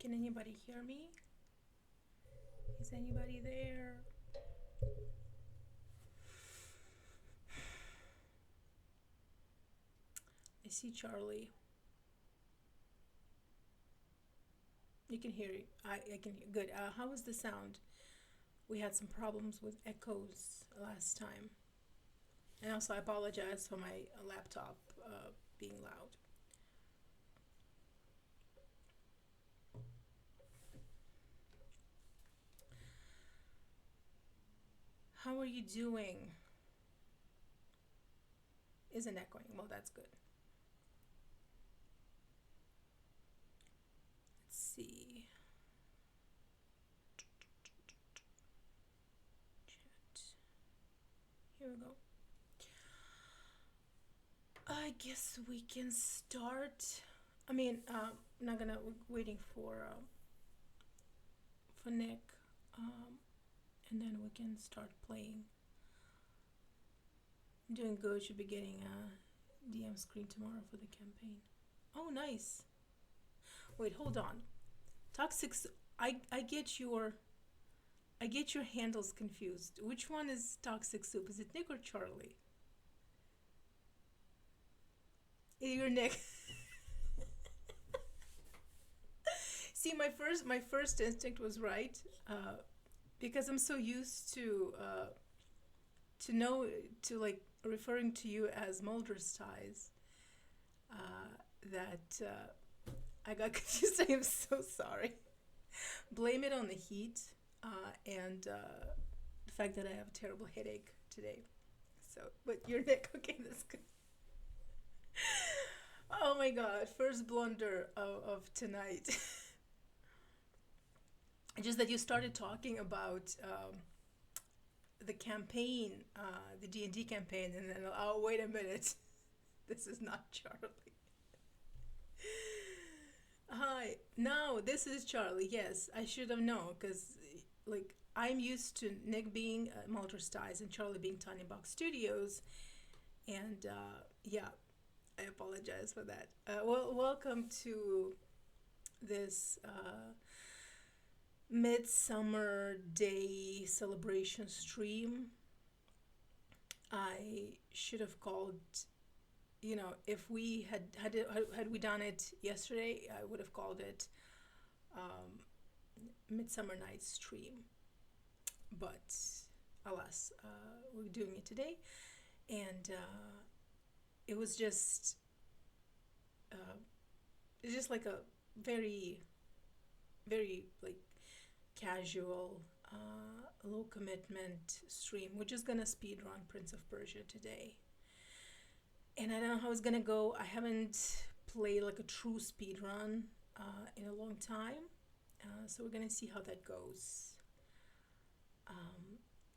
Can anybody hear me? Is anybody there? I see Charlie. You can hear it. I can hear. Good. How was the sound? We had some problems with echoes last time. And also, I apologize for my laptop being loud. How are you doing? Isn't echoing. Well, that's good. Let's see. Chat. Here we go. I guess we can start. I mean, I'm not gonna waiting for Nick, and then we can start playing. I'm doing good. Should be getting a DM screen tomorrow for the campaign. Oh, nice. Wait, hold on. Toxic. I get your handles confused. Which one is Toxic Soup? Is it Nick or Charlie? You're Nick. See, my first instinct was right, because I'm so used to know to like referring to you as Mulder's ties, that I got confused. I am so sorry. Blame it on the heat, and the fact that I have a terrible headache today. So, but you're Nick. Okay, that's good. Oh my god, first blunder of tonight. Just that you started talking about the campaign, the D&D campaign, and then, oh, wait a minute. This is not Charlie. Hi. No, this is Charlie. Yes, I should have known because, like, I'm used to Nick being Mulder Styles and Charlie being Tiny Box Studios. And yeah, I apologize for that. Well, welcome to this midsummer day celebration stream. I should have called, if we had we done it yesterday, I would have called it Midsummer Night's Stream. But alas, we're doing it today, and it was just it's just like a very, very like casual, low commitment stream. We're just gonna speed run Prince of Persia today, and I don't know how it's gonna go. I haven't played like a true speed run in a long time, so we're gonna see how that goes.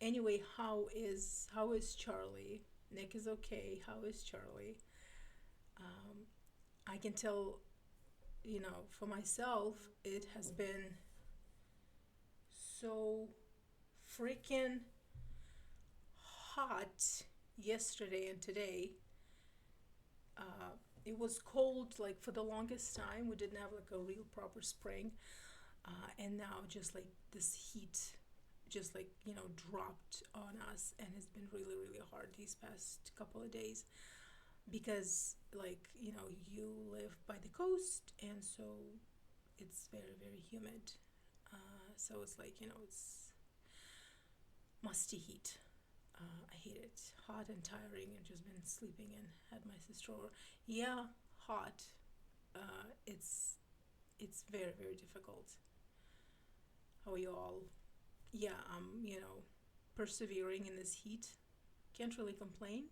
Anyway, how is Charlie? Nick is okay. How is Charlie? I can tell, for myself, it has been so freaking hot yesterday and today. It was cold like for the longest time. We didn't have like a real proper spring, and now just like this heat just like dropped on us, and it's been really really hard these past couple of days because like you live by the coast, and so it's very very humid, so it's like it's musty heat. I hate it. Hot and tiring, and just been sleeping and had my sister over. Yeah, hot. It's very very difficult. How are you all? Yeah, persevering in this heat. Can't really complain,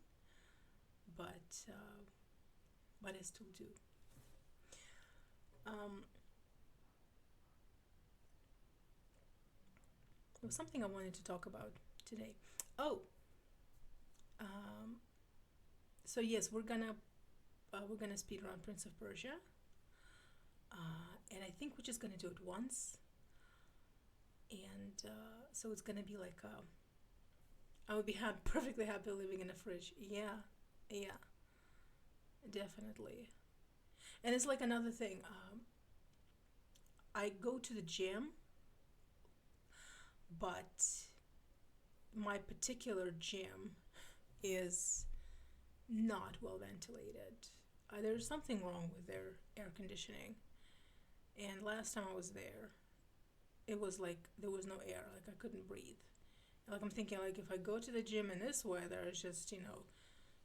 but I still do. There was something I wanted to talk about today. Oh, so yes, we're gonna speed run Prince of Persia, and I think we're just gonna do it once, and so it's gonna be like I would be perfectly happy living in a fridge. Yeah, yeah, definitely. And it's like another thing. I go to the gym, but my particular gym is not well ventilated. There's something wrong with their air conditioning. And last time I was there, it was like there was no air, like I couldn't breathe. Like I'm thinking, like if I go to the gym in this weather, it's just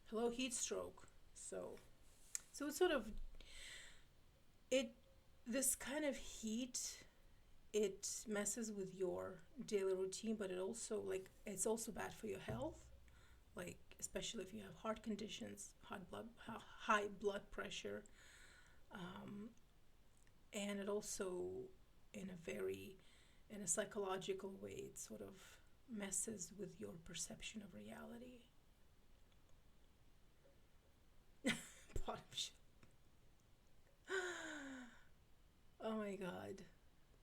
hello heat stroke. So it's sort of it. This kind of heat, it messes with your daily routine, but it's also bad for your health. Like especially if you have heart conditions, high blood pressure, um, and it also in a psychological way, it sort of messes with your perception of reality. Bottom shelf. Oh my god.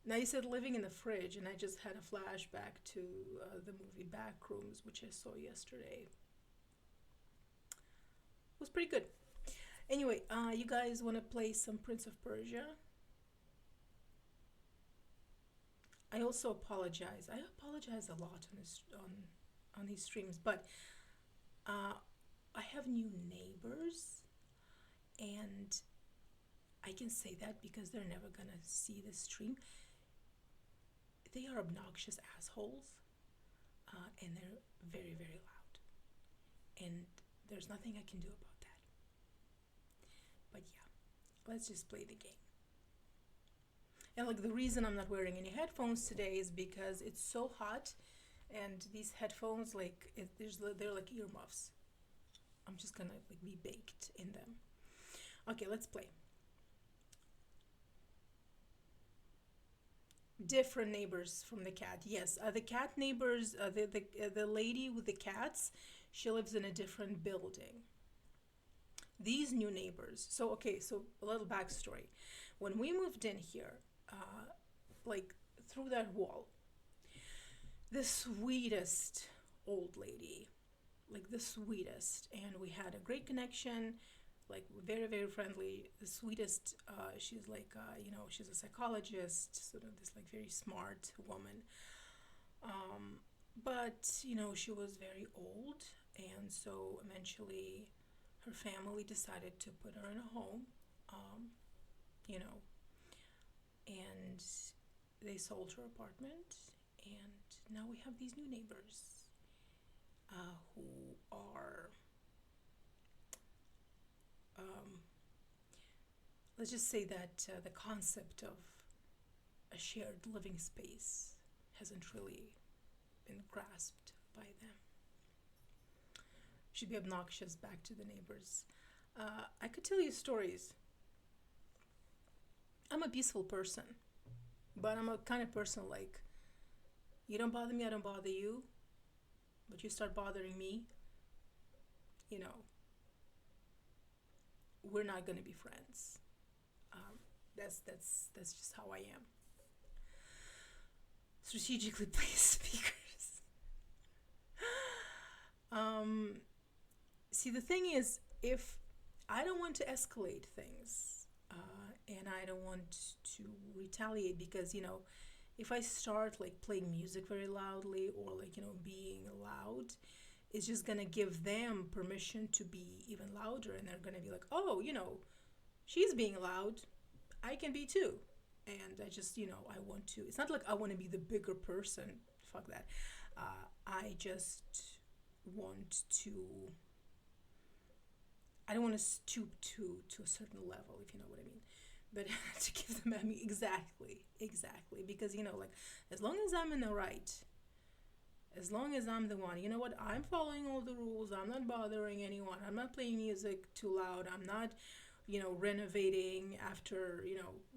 Now you said living in the fridge, and I just had a flashback to the movie Backrooms, which I saw yesterday. It was pretty good. Anyway, you guys want to play some Prince of Persia? I also apologize. I apologize a lot on these streams, but uh, I have new neighbors, and I can say that because they're never gonna see this stream. They are obnoxious assholes, and they're very, very loud. And there's nothing I can do about that. But yeah, let's just play the game. And like the reason I'm not wearing any headphones today is because it's so hot, and these headphones they're like earmuffs. I'm just gonna like be baked in them. Okay, let's play. Different neighbors from the cat. Yes, the cat neighbors. The lady with the cats. She lives in a different building. These new neighbors. So okay, so a little backstory. When we moved in here, like through that wall, the sweetest old lady, like the sweetest, and we had a great connection, like very, very friendly, the sweetest. She's like she's a psychologist, sort of this like very smart woman, but she was very old, and so eventually her family decided to put her in a home, you know and they sold her apartment, and now we have these new neighbors, who are, um, let's just say that the concept of a shared living space hasn't really been grasped by them. Should be obnoxious back to the neighbors. I could tell you stories. I'm a peaceful person, but I'm a kind of person like, you don't bother me, I don't bother you, but you start bothering me, you know, we're not gonna be friends. That's just how I am. Strategically placed speakers. See, the thing is, if I don't want to escalate things, and I don't want to retaliate, because if I start like playing music very loudly, or like being loud, it's just gonna give them permission to be even louder, and they're gonna be like, oh, she's being loud, I can be too. And I just I want to, it's not like I want to be the bigger person, fuck that. I just want to, I don't want to stoop to a certain level, if you know what I mean. But to give them, exactly, because like, as long as I'm in the right, as long as I'm the one, you know what, I'm following all the rules, I'm not bothering anyone, I'm not playing music too loud, I'm not renovating after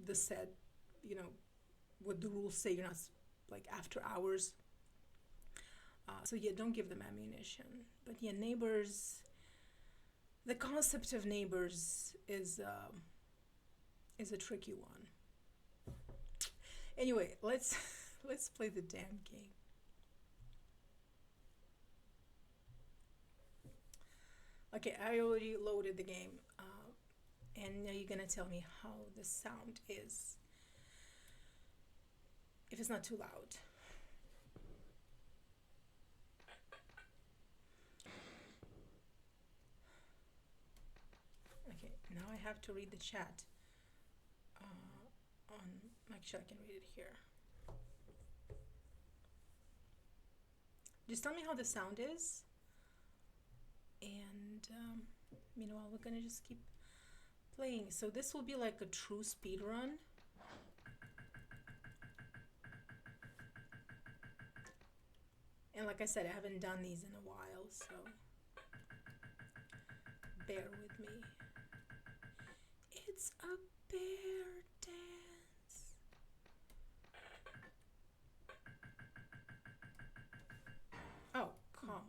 the set, what the rules say, you're not like after hours. So yeah, don't give them ammunition. But yeah, neighbors, the concept of neighbors is a tricky one. Anyway, let's let's play the damn game. Okay, I already loaded the game, and now you're gonna tell me how the sound is. if it's not too loud. Okay, now I have to read the chat. Actually, I can read it here. Just tell me how the sound is. And meanwhile, we're gonna just keep playing. So this will be like a true speed run. And like I said, I haven't done these in a while, so bear with me. It's a bear dance. Oh, come on.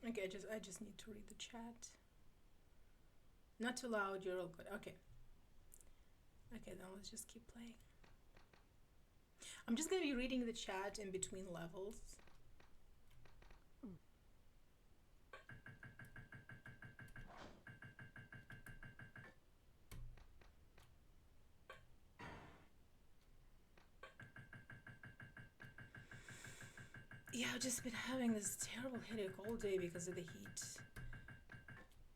Okay, I just need to read the chat. Not too loud, you're all good. Okay. Okay, then let's just keep playing. I'm just gonna be reading the chat in between levels. Yeah, I've just been having this terrible headache all day because of the heat.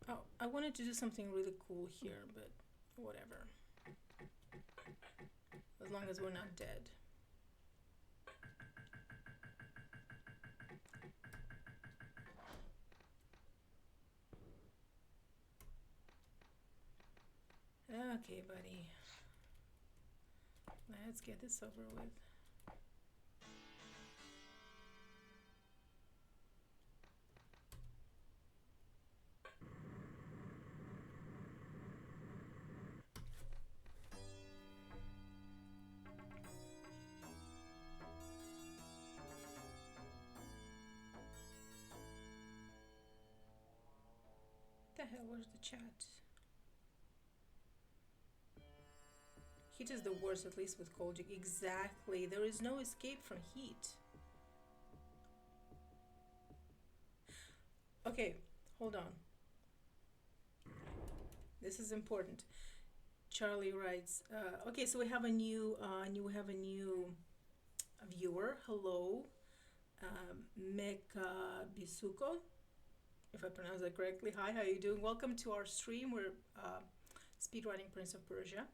Oh, I wanted to do something really cool here, but whatever. As long as we're not dead. Okay, buddy. Let's get this over with. What the hell was the chat? Heat is the worst, at least with cold. Exactly. There is no escape from heat. Okay, hold on. This is important. Charlie writes, okay, so we have a new viewer. Hello, Meka Bisuko, if I pronounce that correctly. Hi, how are you doing? Welcome to our stream. We're speedrunning Prince of Persia.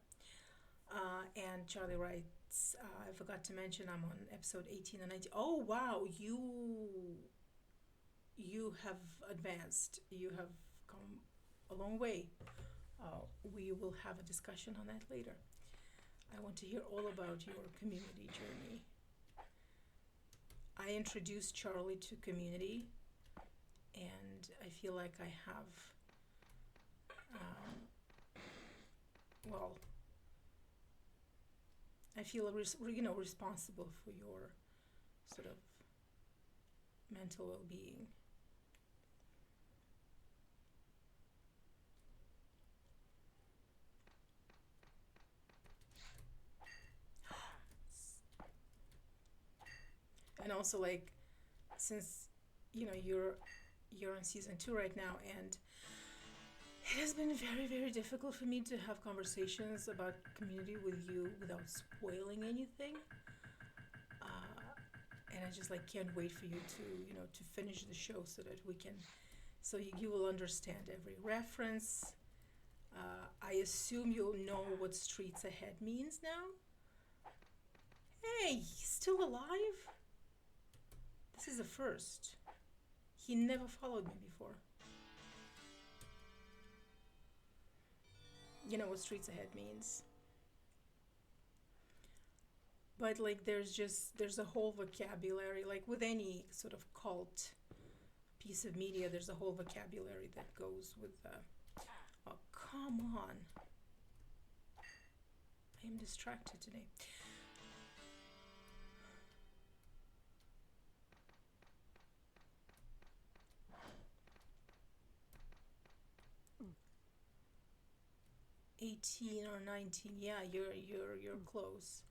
And Charlie writes, I forgot to mention I'm on episode 18 and 19. Oh, wow, you have advanced. You have come a long way. We will have a discussion on that later. I want to hear all about your community journey. I introduced Charlie to community, and I feel like I have, well, I feel responsible for your sort of mental well-being. And also, like, since you're on season 2 right now, and it has been very, very difficult for me to have conversations about community with you without spoiling anything. And I just can't wait for you to finish the show so that you will understand every reference. I assume you'll know what Streets Ahead means now. Hey, he's still alive? This is the first. He never followed me before. You know what Streets Ahead means. But there's a whole vocabulary, like with any sort of cult piece of media, there's a whole vocabulary that goes with oh, come on. I am distracted today. 18 or 19. Yeah, you're close.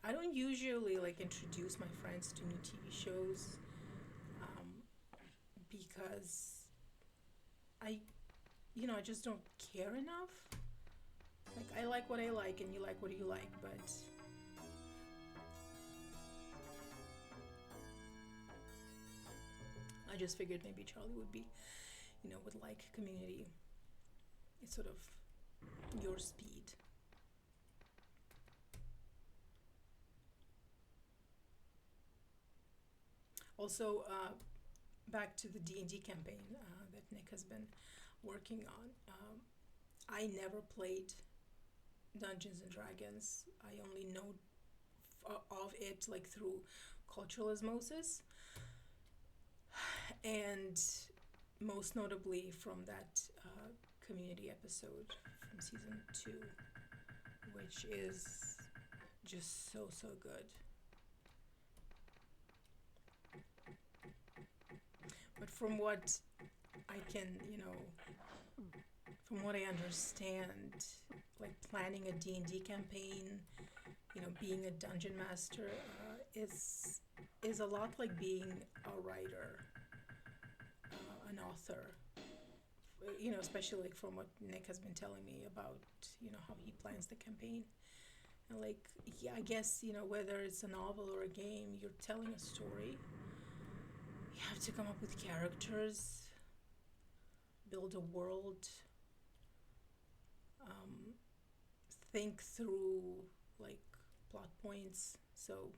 I don't usually like introduce my friends to new TV shows, um, because I, I just don't care enough. Like, I like what I like and you like what you like, but I just figured maybe Charlie would be, would like Community. It's sort of your speed. Also, back to the D&D campaign that Nick has been working on. I never played Dungeons and Dragons. I only know of it like through cultural osmosis, and most notably from that Community episode from season 2, which is just so good. But from what I can, from what I understand, like planning a D&D campaign, being a dungeon master is a lot like being a writer, an author. Especially like from what Nick has been telling me about, how he plans the campaign. And like, yeah, I guess, whether it's a novel or a game, you're telling a story. You have to come up with characters, build a world, um, think through like plot points. So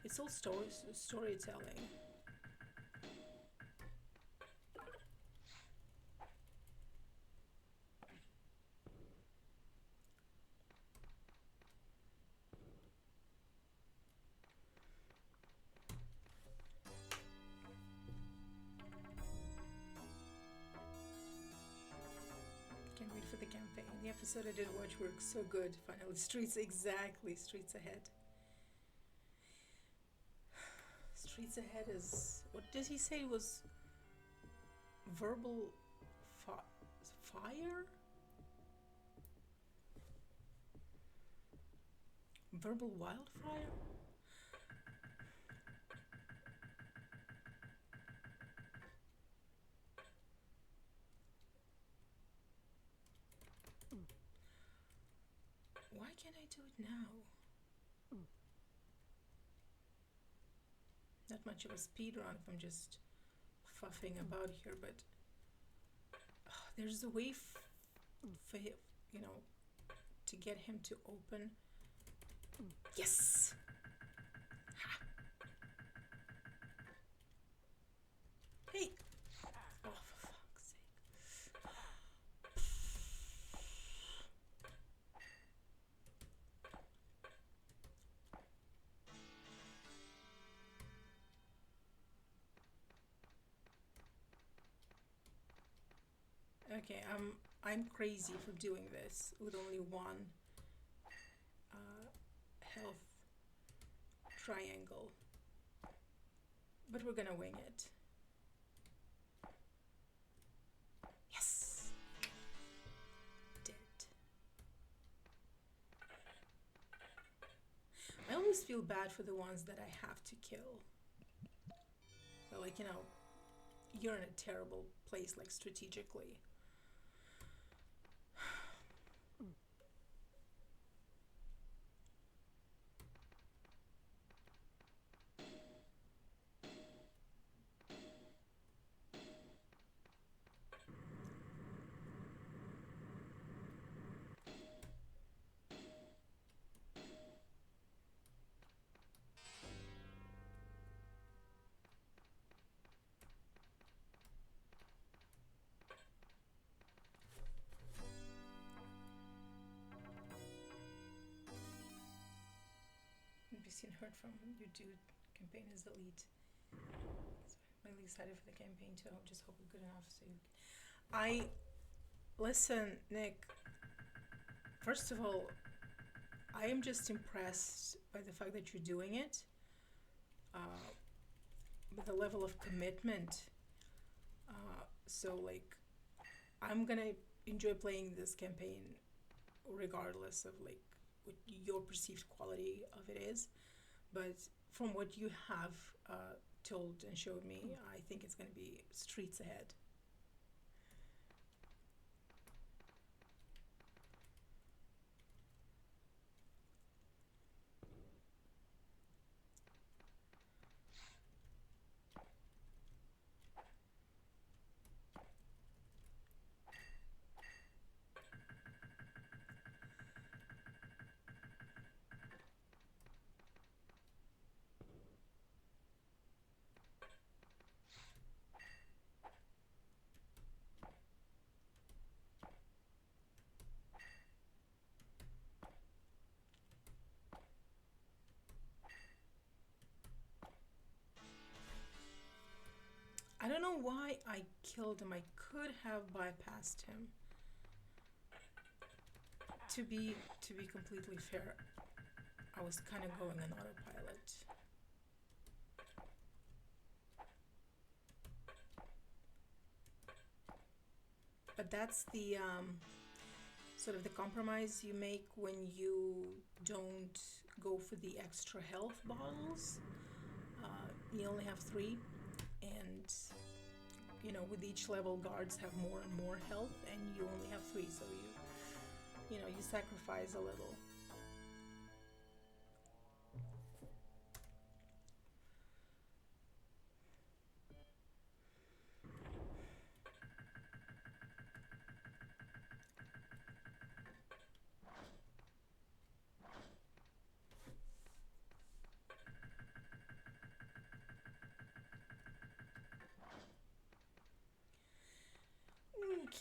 it's all storytelling. Can't wait for the campaign. The episode I did watch worked so good. Finally, Streets Ahead. Streets Ahead is, what did he say was verbal fire? Verbal wildfire? Why can't I do it now? Not much of a speed run if I'm just fuffing about here, but there's a way for to get him to open. Yes. Ha. Hey. Oh, for fuck's sake. Okay, I'm crazy for doing this with only one health triangle, but we're gonna wing it. Yes, dead. I always feel bad for the ones that I have to kill. But like, you're in a terrible place, like strategically. Be seen heard from you dude. Campaign is the lead. I'm really excited for the campaign too. I just hope it's good enough so you can. Listen, Nick. First of all, I am just impressed by the fact that you're doing it, with the level of commitment. So like, I'm gonna enjoy playing this campaign regardless of like what your perceived quality of it is. But from what you have told and showed me, I think it's gonna be streets ahead. I don't know why I killed him. I could have bypassed him. To be completely fair, I was kind of going on autopilot. But that's the sort of the compromise you make when you don't go for the extra health bottles. You only have 3, and with each level, guards have more and more health, and you only have 3, so you sacrifice a little.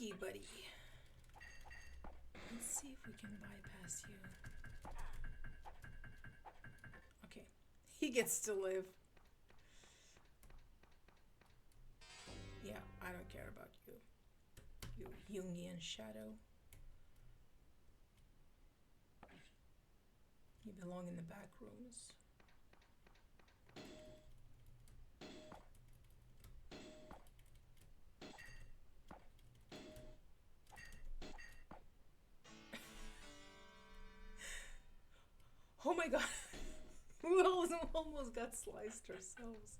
Okay, buddy. Let's see if we can bypass you. Okay, he gets to live. Yeah, I don't care about you, you Jungian shadow. You belong in the back rooms. Oh my god. We almost got sliced ourselves.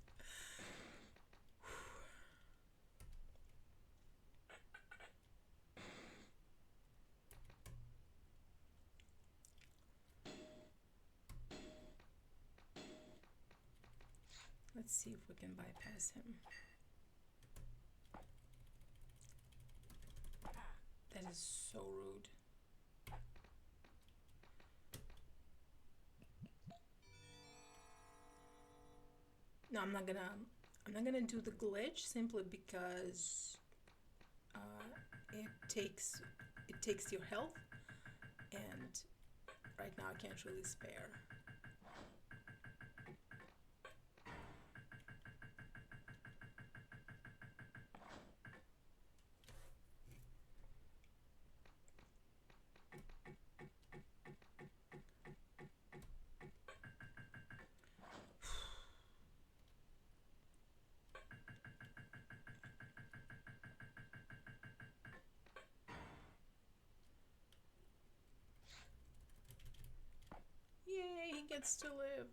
Let's see if we can bypass him. That is so rude. No, I'm not gonna do the glitch simply because it takes your health, and right now I can't really spare. Yay, he gets to live.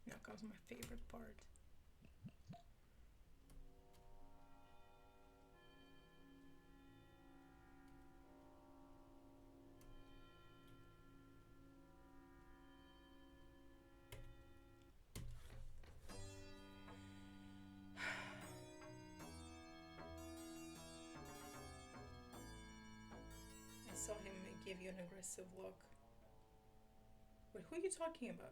Now comes my favorite part. I saw him give you an aggressive look. Wait, who are you talking about?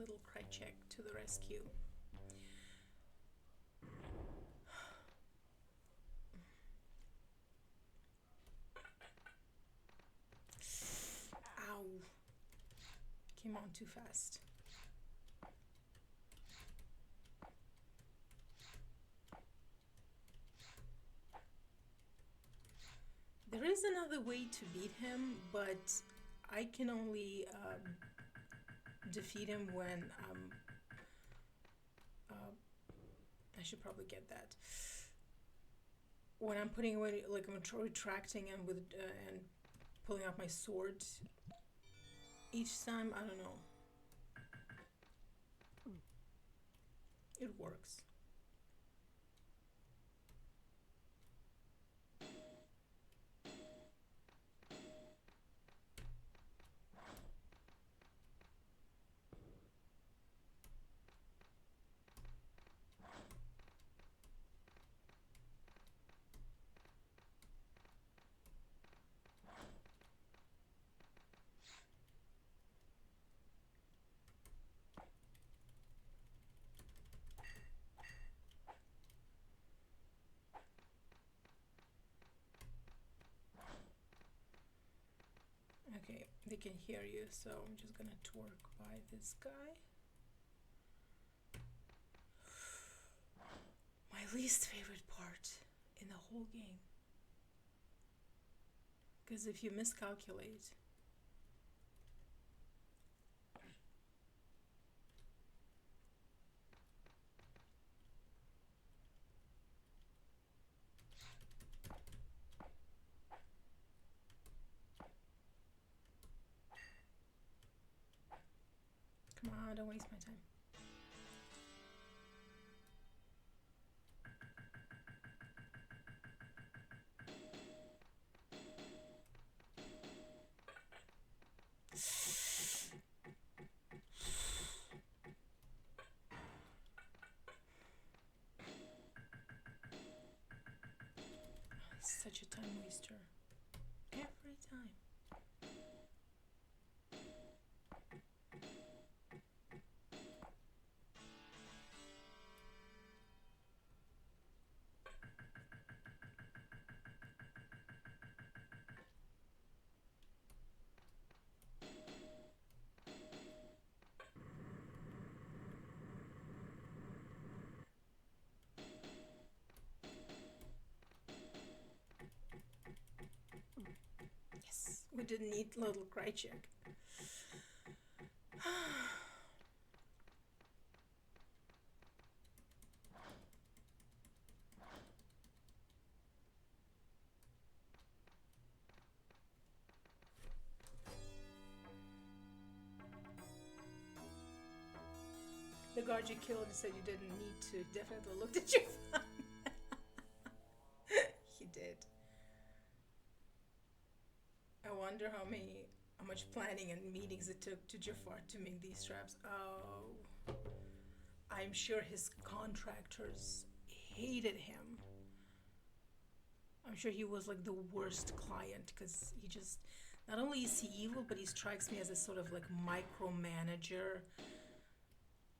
little Krychek to the rescue. Ow. Came on too fast. There is another way to beat him, but I can only defeat him when I should probably get that. When I'm putting away, like I'm retracting and with and pulling out my sword each time. I don't know. It works. Okay, they can hear you, so I'm just gonna twerk by this guy. My least favorite part in the whole game. Because if you miscalculate, come on, don't waste my time. Such a time waster. Every time. Yes, we didn't need little Krychek. The guard you killed said you didn't need to. Definitely looked at your phone. He did. I wonder how much planning and meetings it took to Jafar to make these straps. Oh, I'm sure his contractors hated him. I'm sure he was like the worst client because he just, not only is he evil, but he strikes me as a sort of like micromanager,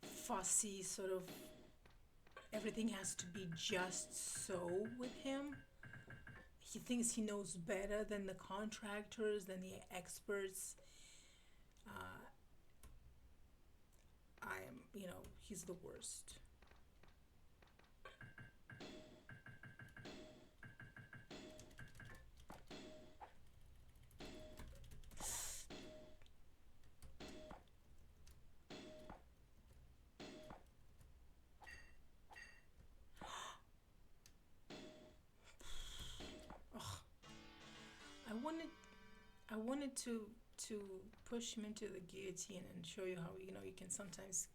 fussy sort of, everything has to be just so with him. He thinks he knows better than the contractors, than the experts. He's the worst. I wanted to push him into the guillotine and show you how you can sometimes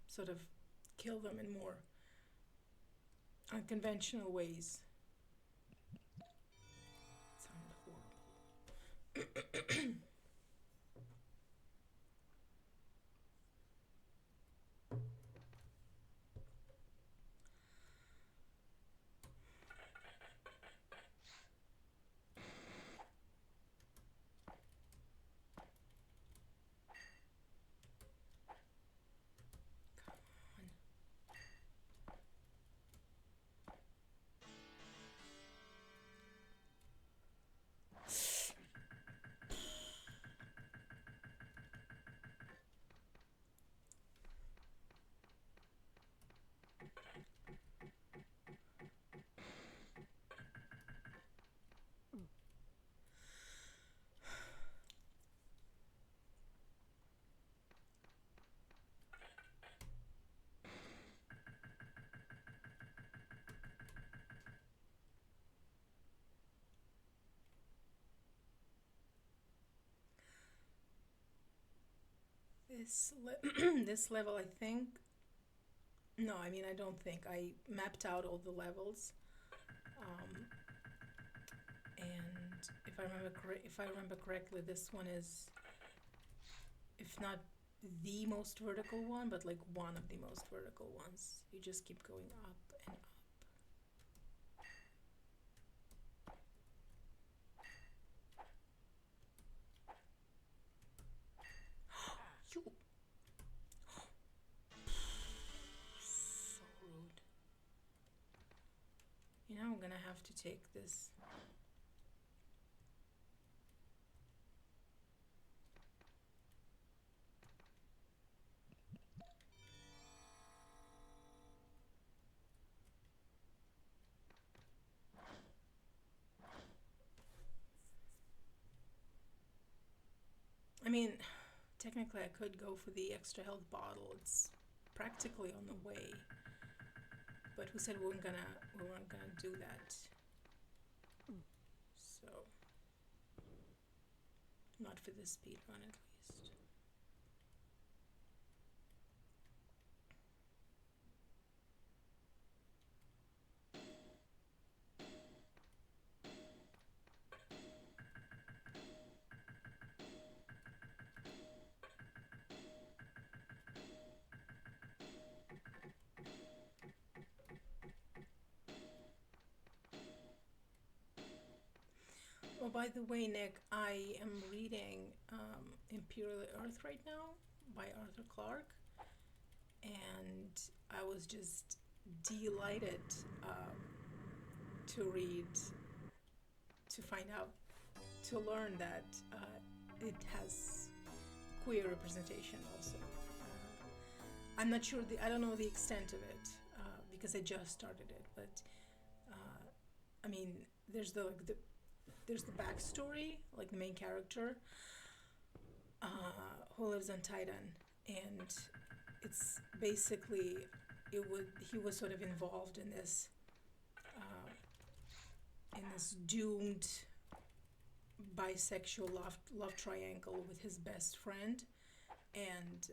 sort of kill them in more unconventional ways. It sounded horrible. This level, I think. No, I mean, I don't think. I mapped out all the levels. Um, and if I remember correctly, this one is, if not the most vertical one, but like one of the most vertical ones. You just keep going up and up. You. So rude. You know, I'm gonna have to take this. I mean, technically I could go for the extra health bottle. It's practically on the way. But who said we weren't gonna do that? So, not for this speed run at least. Oh, by the way, Nick, I am reading Imperial Earth right now by Arthur Clarke, and I was just delighted to read, to find out, to learn that it has queer representation also. I'm not sure, I don't know the extent of it because I just started it, but I mean, there's the backstory, like the main character who lives on Titan, and it's basically he was sort of involved in this doomed bisexual love triangle with his best friend, and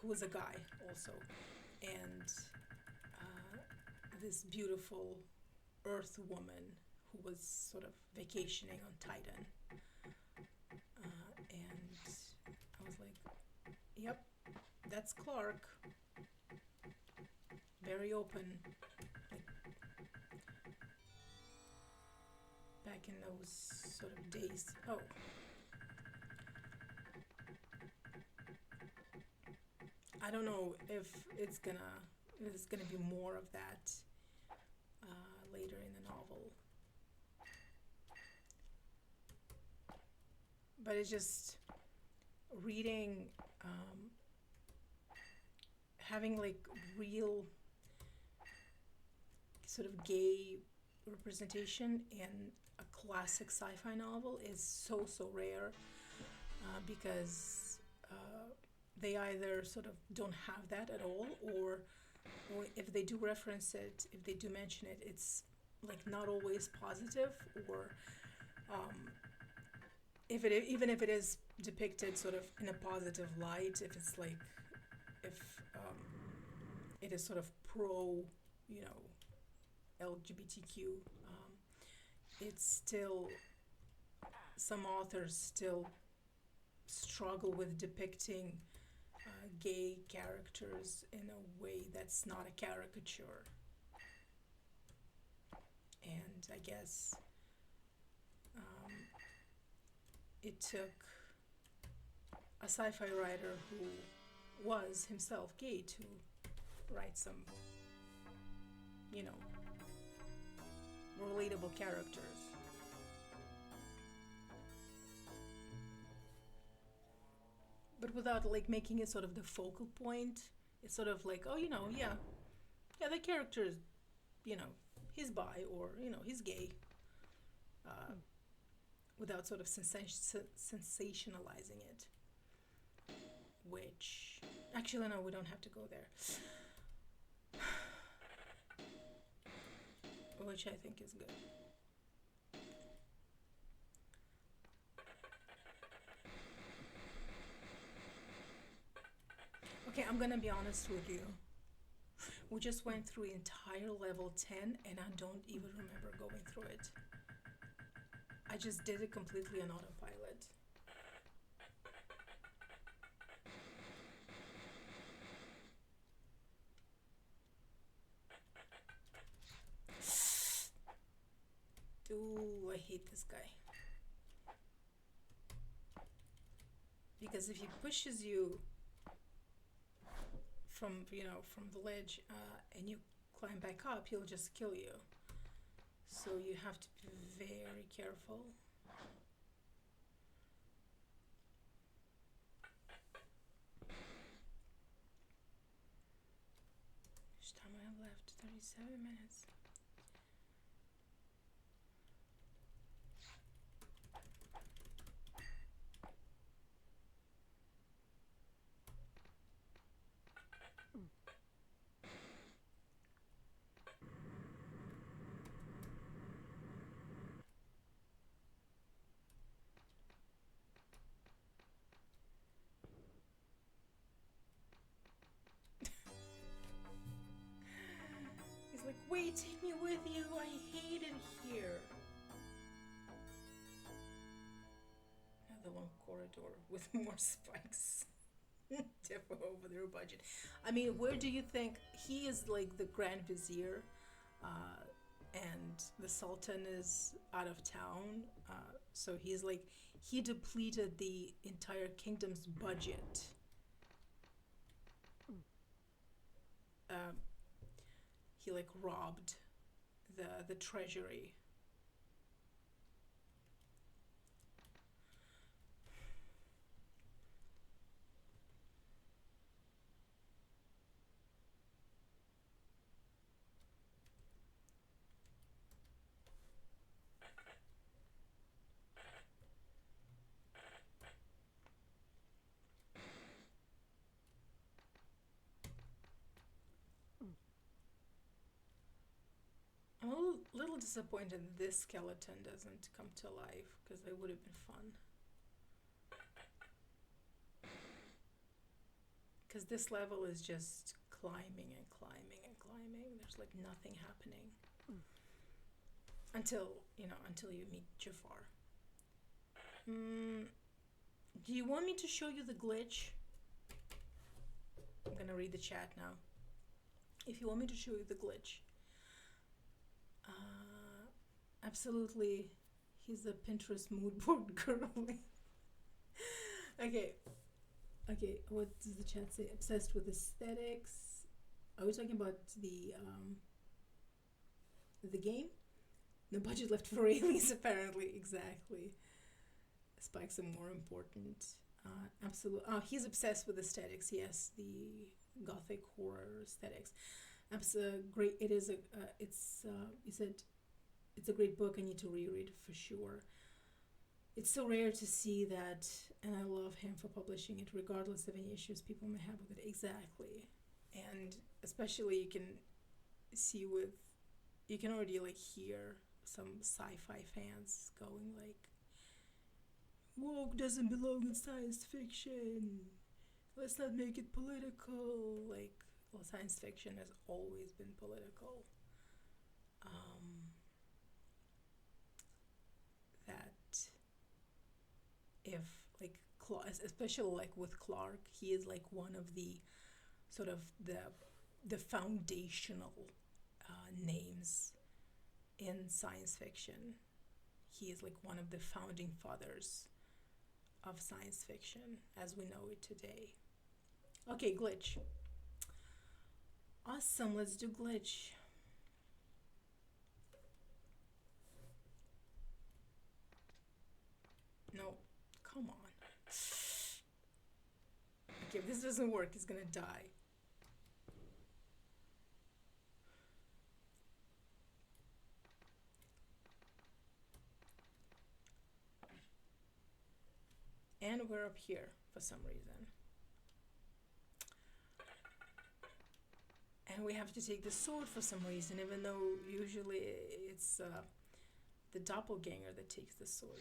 who was a guy also, and this beautiful Earth woman who was sort of vacationing on Titan. And I was like, yep, that's Clarke. Very open. Like, back in those sort of days. Oh. I don't know if there's gonna be more of that later in the novel. But it's just reading, having like real sort of gay representation in a classic sci-fi novel is so rare because they either sort of don't have that at all, or if they do reference it, if they do mention it, it's like not always positive, or even if it is depicted sort of in a positive light, if it's like if it is sort of pro, LGBTQ, it's still, some authors still struggle with depicting gay characters in a way that's not a caricature. And I guess it took a sci-fi writer who was himself gay to write some, relatable characters. But without like making it sort of the focal point. It's sort of like, oh, yeah, the character is, he's bi, or he's gay, without sort of sensationalizing it. Which, actually, no, we don't have to go there. Which I think is good. I'm gonna be honest with you. We just went through entire level 10 and I don't even remember going through it. I just did it completely on autopilot. Ooh, I hate this guy. Because if he pushes you from, from the ledge and you climb back up, he'll just kill you. So you have to be very careful. How much time I have left? 37 minutes. He's like, wait, take me with you. I hate it here. Another long corridor with more spikes. Definitely over their budget. I mean, where do you think he is like the Grand Vizier, and the Sultan is out of town? So he's like, he depleted the entire kingdom's budget. He like robbed the treasury. I'm a little disappointed this skeleton doesn't come to life because it would have been fun. Because this level is just climbing and climbing and climbing. There's like nothing happening until you meet Jafar. Do you want me to show you the glitch? I'm gonna read the chat now. If you want me to show you the glitch. Absolutely, he's a Pinterest mood board girly. Okay, what does the chat say? Obsessed with aesthetics. Are we talking about the game? No budget left for aliens, apparently. Exactly. Spikes are more important. Absolutely. Oh, he's obsessed with aesthetics. Yes, the gothic horror aesthetics. Great. It is a. You said it's a great book. I need to reread for sure. It's so rare to see that, and I love him for publishing it, regardless of any issues people may have with it. Exactly, and especially you can already like hear some sci-fi fans going like, "Woke doesn't belong in science fiction. Let's not make it political." Like, well, science fiction has always been political. That if like especially like with Clark, he is like one of the sort of the foundational names in science fiction. He is like one of the founding fathers of science fiction as we know it today. Okay, glitch. Awesome, let's do glitch. No, come on. Okay, if this doesn't work, he's gonna die. And we're up here for some reason. And we have to take the sword for some reason, even though usually it's the doppelganger that takes the sword.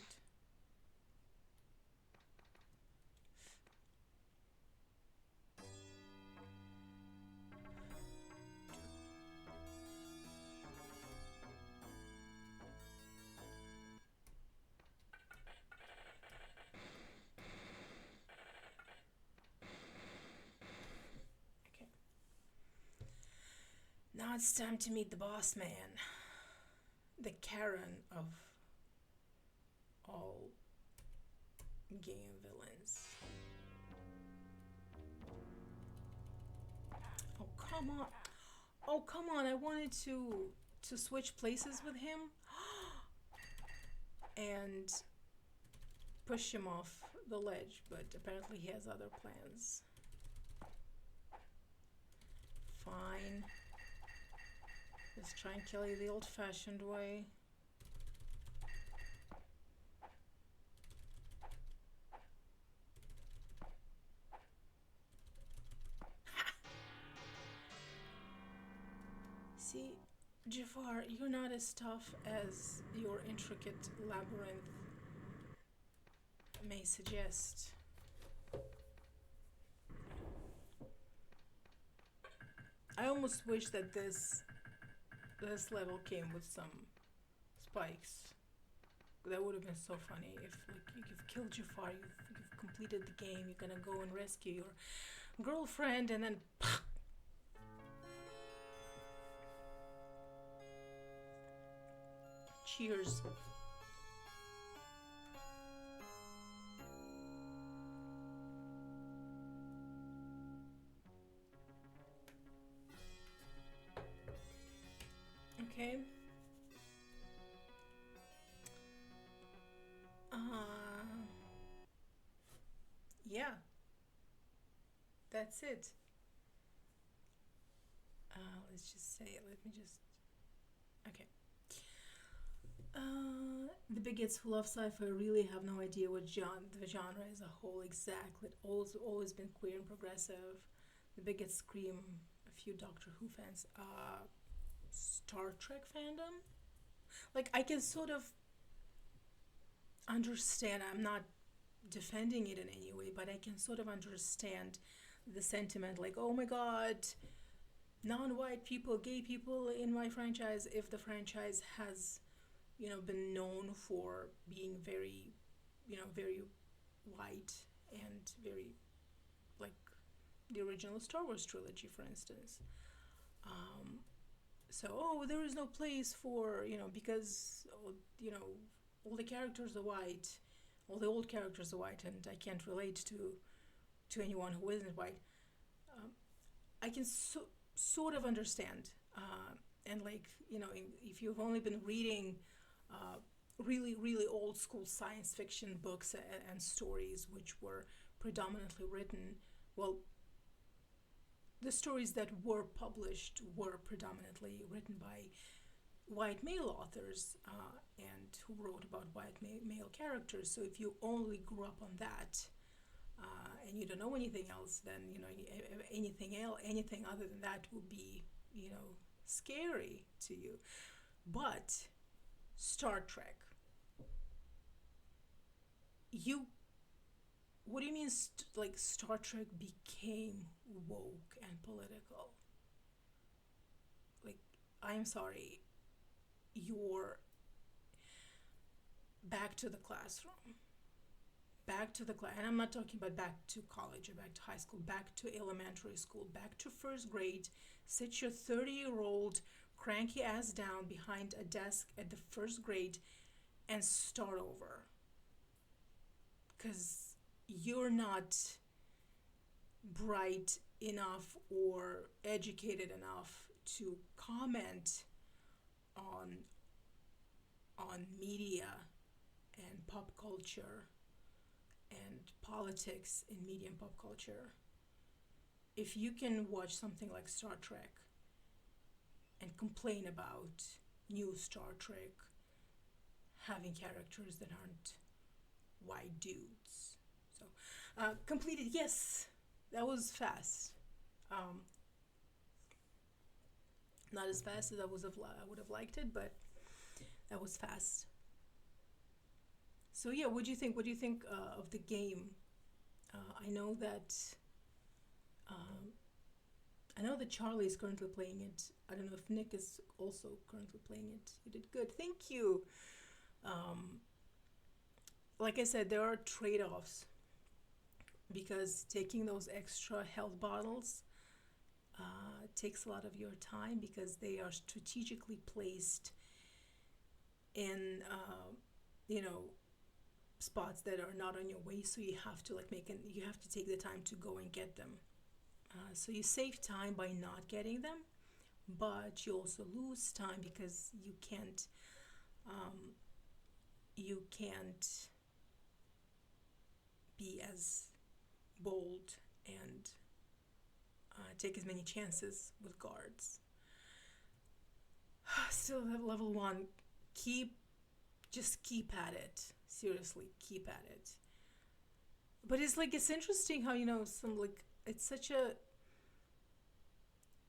Now it's time to meet the boss man, the Karen of all game villains. Oh, come on. Oh, come on. I wanted to switch places with him and push him off the ledge, but apparently he has other plans. Fine. Let's try and kill you the old-fashioned way. See, Jafar, you're not as tough as your intricate labyrinth may suggest. I almost wish that this level came with some spikes. That would have been so funny if, like, you've killed Jafar, you've completed the game, you're gonna go and rescue your girlfriend, and then cheers. Okay. Yeah, that's it. Let's just say it. Let me just. Okay. The bigots who love sci-fi really have no idea what the genre as a whole exactly. It's always been queer and progressive. The bigots scream a few Doctor Who fans. Star Trek fandom? Like, I can sort of understand, I'm not defending it in any way, but I can sort of understand the sentiment, like, oh my god, non-white people, gay people in my franchise, if the franchise has, been known for being very, very white and very, like, the original Star Wars trilogy, for instance. So, there is no place for, because, all the characters are white, all the old characters are white, and I can't relate to anyone who isn't white. I can sort of understand. And, like, if you've only been reading really, really old school science fiction books and stories, which were predominantly written, well, the stories that were published were predominantly written by white male authors and who wrote about white male characters. So if you only grew up on that and you don't know anything else, then anything other than that would be scary to you. But Star Trek, what do you mean like Star Trek became woke and political? Like, I'm sorry, you're back to the classroom, and I'm not talking about back to college or back to high school, back to elementary school, back to first grade. Sit your 30-year-old cranky ass down behind a desk at the first grade and start over, because you're not bright enough or educated enough to comment on media and pop culture and politics in media and pop culture. If you can watch something like Star Trek and complain about new Star Trek having characters that aren't white dudes. So, completed, yes, that was fast. Not as fast as I would have liked it, but that was fast. So yeah, what do you think? What do you think of the game? I know that Charlie is currently playing it. I don't know if Nick is also currently playing it. You did good. Thank you. Like I said, there are trade-offs because taking those extra health bottles takes a lot of your time because they are strategically placed in you know spots that are not on your way, so you have to you have to take the time to go and get them. So you save time by not getting them, but you also lose time because you can't be as bold and take as many chances with guards. Still at level 1, just keep at it. Seriously, keep at it. But it's interesting how it's such a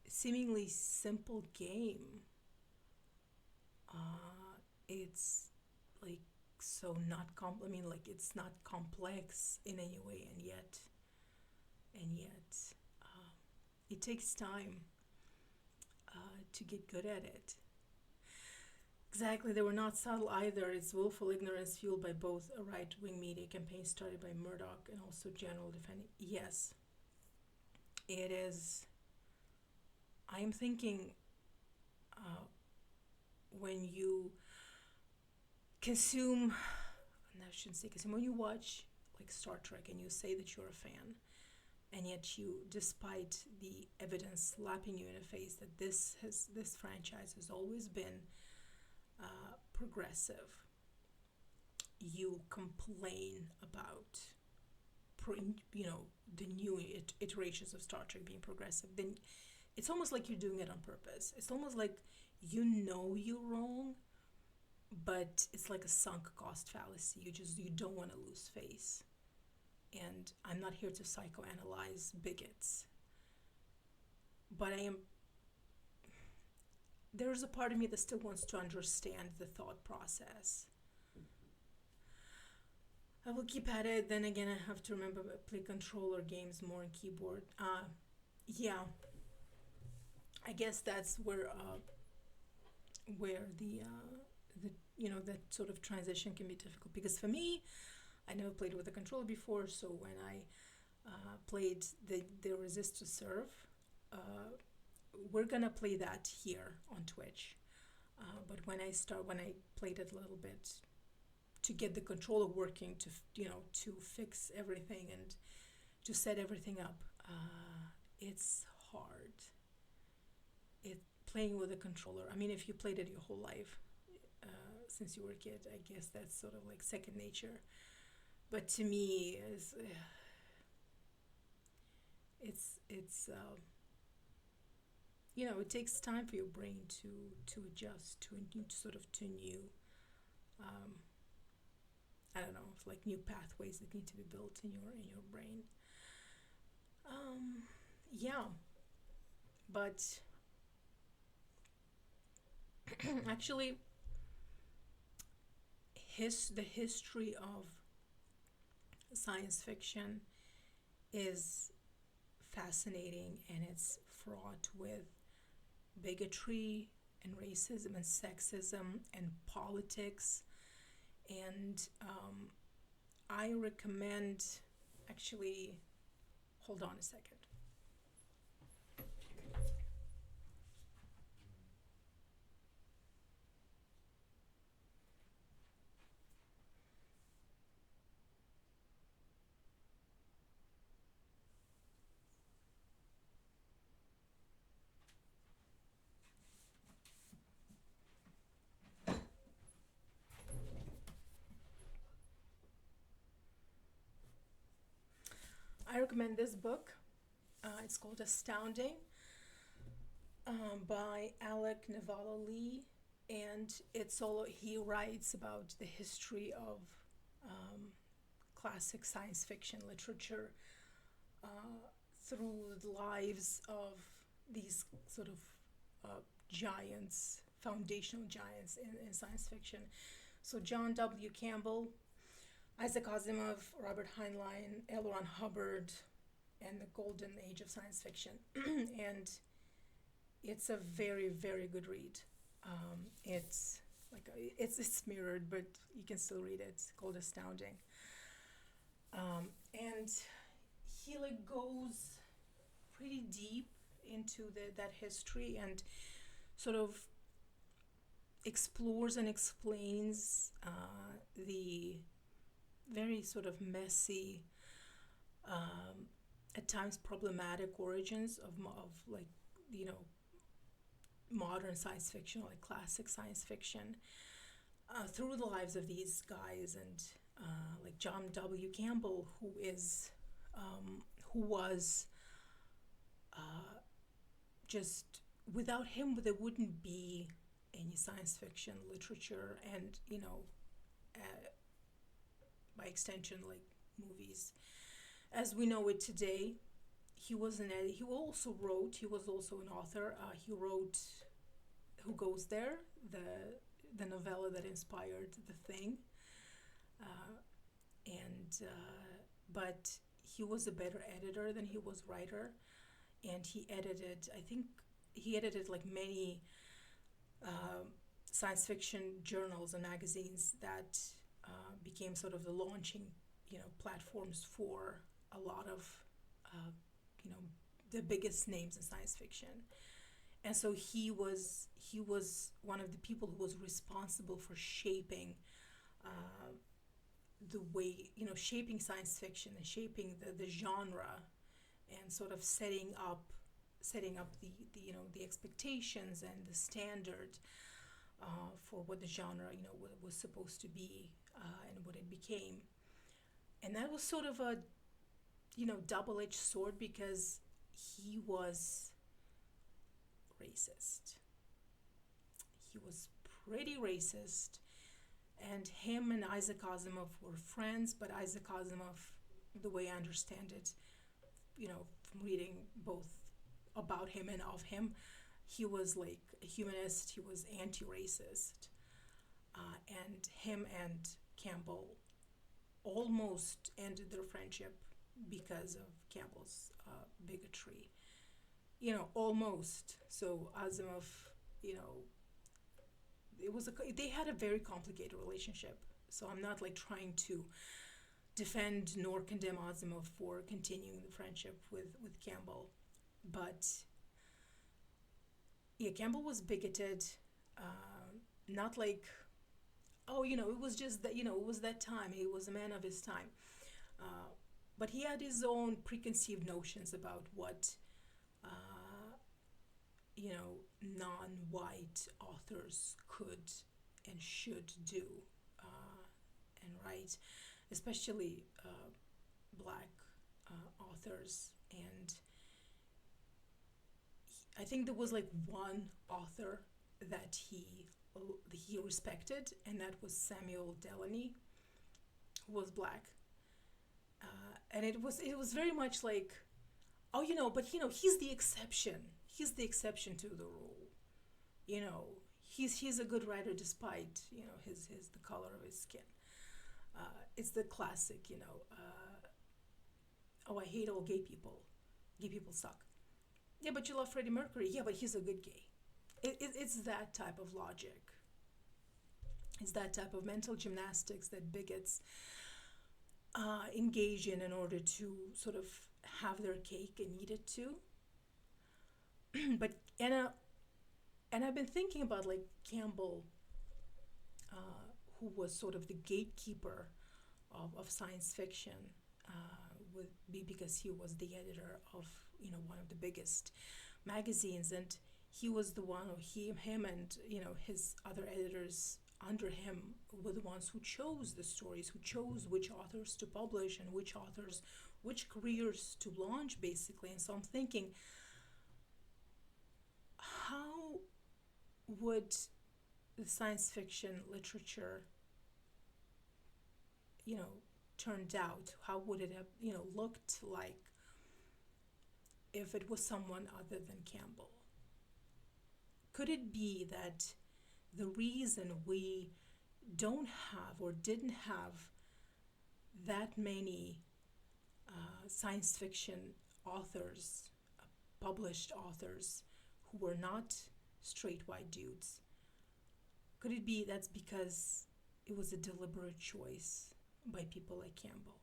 seemingly simple game. It's like so not it's not complex in any way, and yet it takes time to get good at it. Exactly, they were not subtle either. It's willful ignorance fueled by both a right-wing media campaign started by Murdoch and also general defending. Yes, it is. I am thinking when you consume, I shouldn't say consume, when you watch like Star Trek and you say that you're a fan, and yet you, despite the evidence slapping you in the face that this franchise has always been progressive, you complain about the new iterations of Star Trek being progressive, then it's almost like you're doing it on purpose. It's almost like you're wrong, but it's like a sunk cost fallacy. You don't want to lose face. And I'm not here to psychoanalyze bigots, but there's a part of me that still wants to understand the thought process. I will keep at it. Then again, I have to remember play controller games more on keyboard. Yeah, I guess that's where the that sort of transition can be difficult, because for me, I never played with a controller before. So when I played the Resist to Serve, we're gonna play that here on Twitch. But when I played it a little bit to get the controller working, to fix everything and to set everything up, it's hard. Playing with a controller. I mean, if you played it your whole life, since you were a kid, I guess that's sort of like second nature. But to me, it takes time for your brain to adjust to new I don't know, like new pathways that need to be built in your brain. Yeah, but actually, the history of science fiction is fascinating, and it's fraught with bigotry and racism and sexism and politics. And I recommend, actually, hold on a second. I recommend this book. It's called Astounding, by Alec Navallo Lee, and he writes about the history of classic science fiction literature through the lives of these sort of giants, foundational giants in science fiction. So John W. Campbell, Isaac Asimov, Robert Heinlein, L. Ron Hubbard, and the golden age of science fiction. And it's a very, very good read. It's mirrored, but you can still read it. It's called Astounding. And he goes pretty deep into that history and sort of explores and explains the very sort of messy, at times problematic origins of like, you know, modern science fiction, like classic science fiction, through the lives of these guys. And like John W. Campbell, who was just, without him there wouldn't be any science fiction literature, and you know, uh, by extension, like movies as we know it today. He was an ed- he also wrote he was also an author. He wrote Who Goes There, the novella that inspired The Thing. And But he was a better editor than he was writer, and he edited like many science fiction journals and magazines that became sort of the launching, you know, platforms for a lot of you know, the biggest names in science fiction. And so he was one of the people who was responsible for shaping the way, you know, shaping science fiction and shaping the genre, and sort of setting up the you know, the expectations and the standard for what the genre, you know, was supposed to be, and what it became. And that was sort of a, you know, double-edged sword, because he was racist. He was pretty racist, and him and Isaac Asimov were friends. But Isaac Asimov, the way I understand it, you know, from reading both about him and of him, he was like a humanist. He was anti-racist, and him and Campbell almost ended their friendship because of Campbell's bigotry. You know, almost. So Asimov, you know, they had a very complicated relationship. So I'm not like trying to defend nor condemn Asimov for continuing the friendship with Campbell, but yeah, Campbell was bigoted. Not like, oh, you know, it was just that, you know, it was that time. He was a man of his time. But he had his own preconceived notions about what, you know, non-white authors could and should do and write, especially black authors. And I think there was like one author that he respected, and that was Samuel Delany, who was black. And it was very much like, oh, you know, but you know, he's the exception. He's the exception to the rule. You know, he's a good writer despite, you know, his the color of his skin. It's the classic, you know. Oh, I hate all gay people. Gay people suck. Yeah, but you love Freddie Mercury. Yeah, but he's a good gay. It's that type of logic. It's that type of mental gymnastics that bigots engage in order to sort of have their cake and eat it too. But and I've been thinking about like Campbell, who was sort of the gatekeeper of science fiction, because he was the editor of, you know, one of the biggest magazines, and he was the one, or him and, you know, his other editors under him were the ones who chose the stories, who chose which authors to publish and which careers to launch, basically. And so I'm thinking, how would the science fiction literature, you know, turned out? How would it have, you know, looked like if it was someone other than Campbell? Could it be that the reason we don't have or didn't have that many science fiction authors, published authors, who were not straight white dudes, could it be that's because it was a deliberate choice by people like Campbell?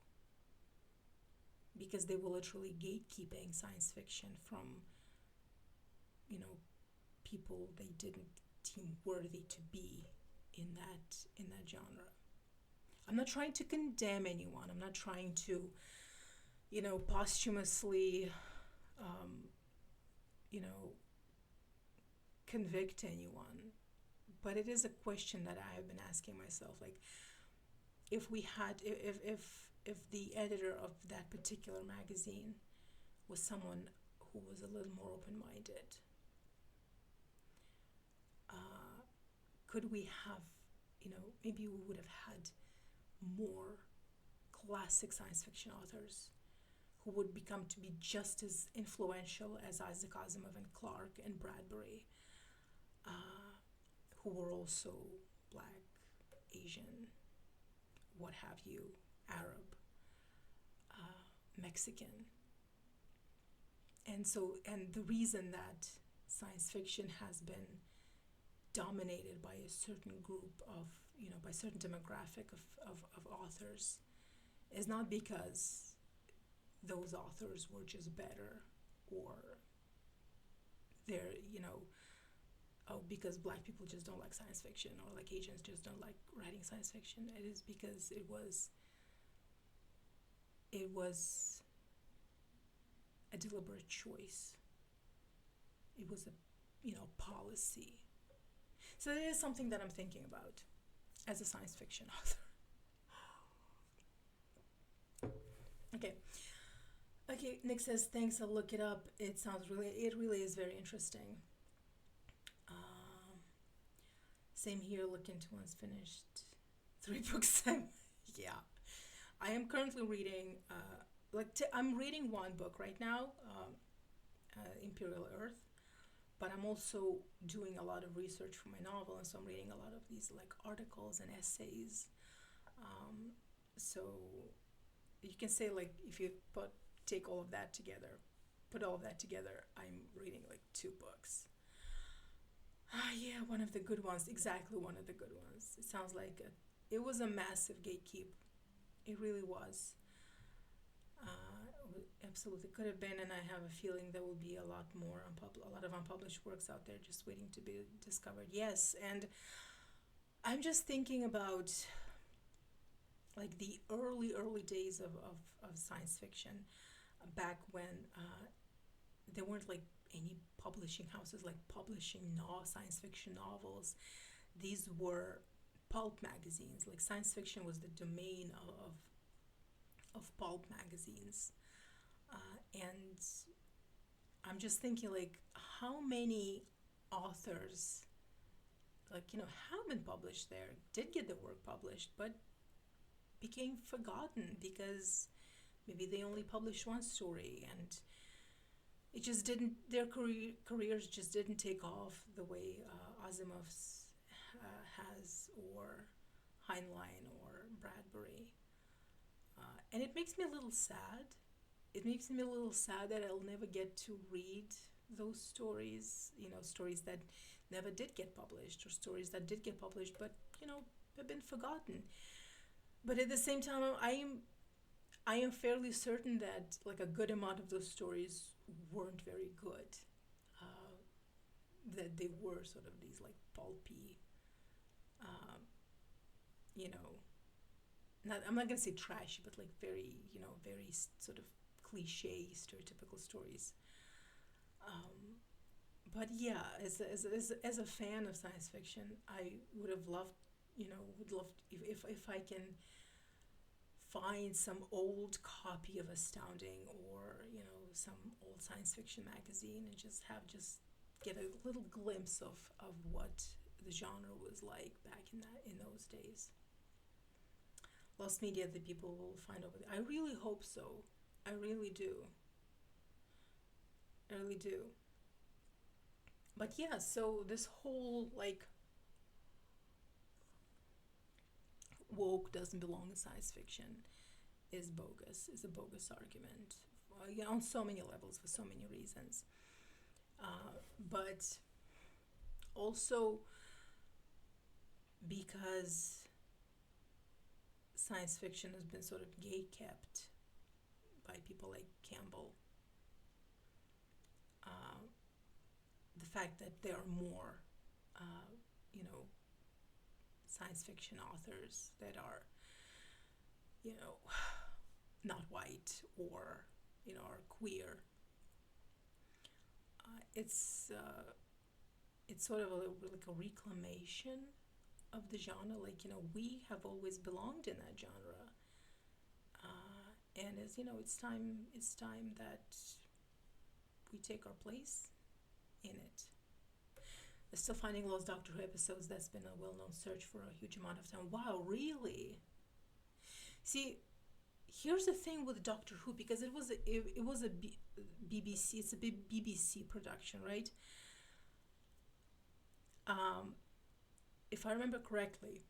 Because they were literally gatekeeping science fiction from people they didn't deem worthy to be in that genre. I'm not trying to condemn anyone. I'm not trying to, posthumously, um, you know, convict anyone. But it is a question that I have been asking myself. Like, if we had, if the editor of that particular magazine was someone who was a little more open-minded, could we have, maybe we would have had more classic science fiction authors who would become to be just as influential as Isaac Asimov and Clarke and Bradbury, who were also black, Asian, what have you, Arab, Mexican. And the reason that science fiction has been dominated by a certain group of, by a certain demographic of authors is not because those authors were just better, or they're, because black people just don't like science fiction, or like Asians just don't like writing science fiction. It is because it was a deliberate choice. It was a, policy. So it is something that I'm thinking about as a science fiction author. Okay, Nick says, thanks, I'll look it up. It really is very interesting. Same here, look into once finished. 3 books. Yeah. I am currently reading, I'm reading one book right now, Imperial Earth, but I'm also doing a lot of research for my novel, and so I'm reading a lot of these like articles and essays. So you can say, like, if you put all of that together, I'm reading like 2 books. Yeah, one of the good ones, exactly one of the good ones. It sounds like it was a massive gatekeep. It really was. Absolutely could have been, and I have a feeling there will be a lot of unpublished works out there just waiting to be discovered. Yes, and I'm just thinking about like the early days of science fiction, back when there weren't like any publishing houses like publishing science fiction novels. These were pulp magazines. Like, science fiction was the domain of pulp magazines. And I'm just thinking, like, how many authors, like, have been published there, did get their work published, but became forgotten because maybe they only published one story, and it just didn't, their careers just didn't take off the way Asimov's has, or Heinlein, or Bradbury. And it makes me a little sad. It makes me a little sad that I'll never get to read those stories, stories that never did get published, or stories that did get published but, have been forgotten. But at the same time, I am fairly certain that like a good amount of those stories weren't very good. That they were sort of these like pulpy, I'm not gonna say trashy, but like very, very sort of cliche, stereotypical stories. But yeah, as a fan of science fiction, I would have loved, if I can find some old copy of Astounding, or some old science fiction magazine, and just get a little glimpse of what the genre was like back in those days. Lost media that people will find over there. I really hope so. I really do. But yeah, so this whole like woke doesn't belong in science fiction is a bogus argument, on so many levels, for so many reasons. But also because science fiction has been sort of gate-kept by people like Campbell. The fact that there are more, uh, you know, science fiction authors that are, you know, not white or, you know, are queer. It's sort of like a reclamation of the genre. Like, you know, we have always belonged in that genre, and as you know, it's time that we take our place in it. Still finding lost Doctor Who episodes. That's been a well-known search for a huge amount of time. Wow, really? See, here's the thing with Doctor Who, because it was a BBC. It's a BBC production, right? Um, if I remember correctly,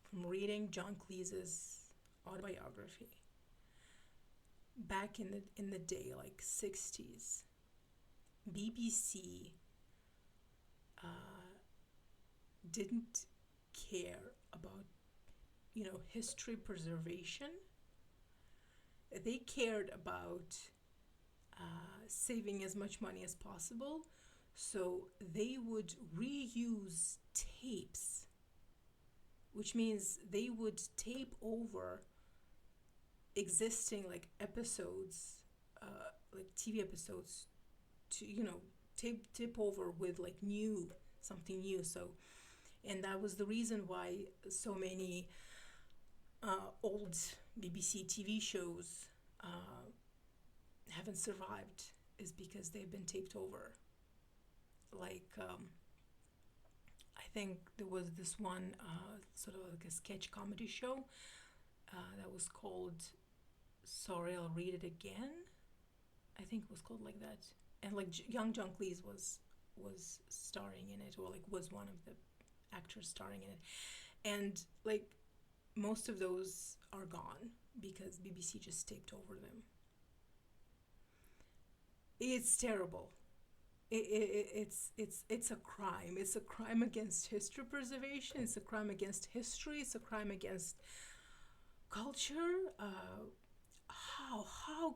from reading John Cleese's autobiography, back in the day, like 60s, BBC didn't care about, you know, history preservation. They cared about saving as much money as possible, so they would reuse tapes, which means they would tape over existing like episodes, like TV episodes, to, you know, tape over with like something new. So, and that was the reason why so many old BBC TV shows haven't survived, is because they've been taped over. Like, I think there was this one sort of like a sketch comedy show that was called Sorry, I'll Read It Again. I think it was called like that. And like young John Cleese was starring in it, or like was one of the actors starring in it. And like most of those are gone because BBC just taped over them. It's terrible. It's a crime. It's a crime against history preservation. It's a crime against history. It's a crime against culture. How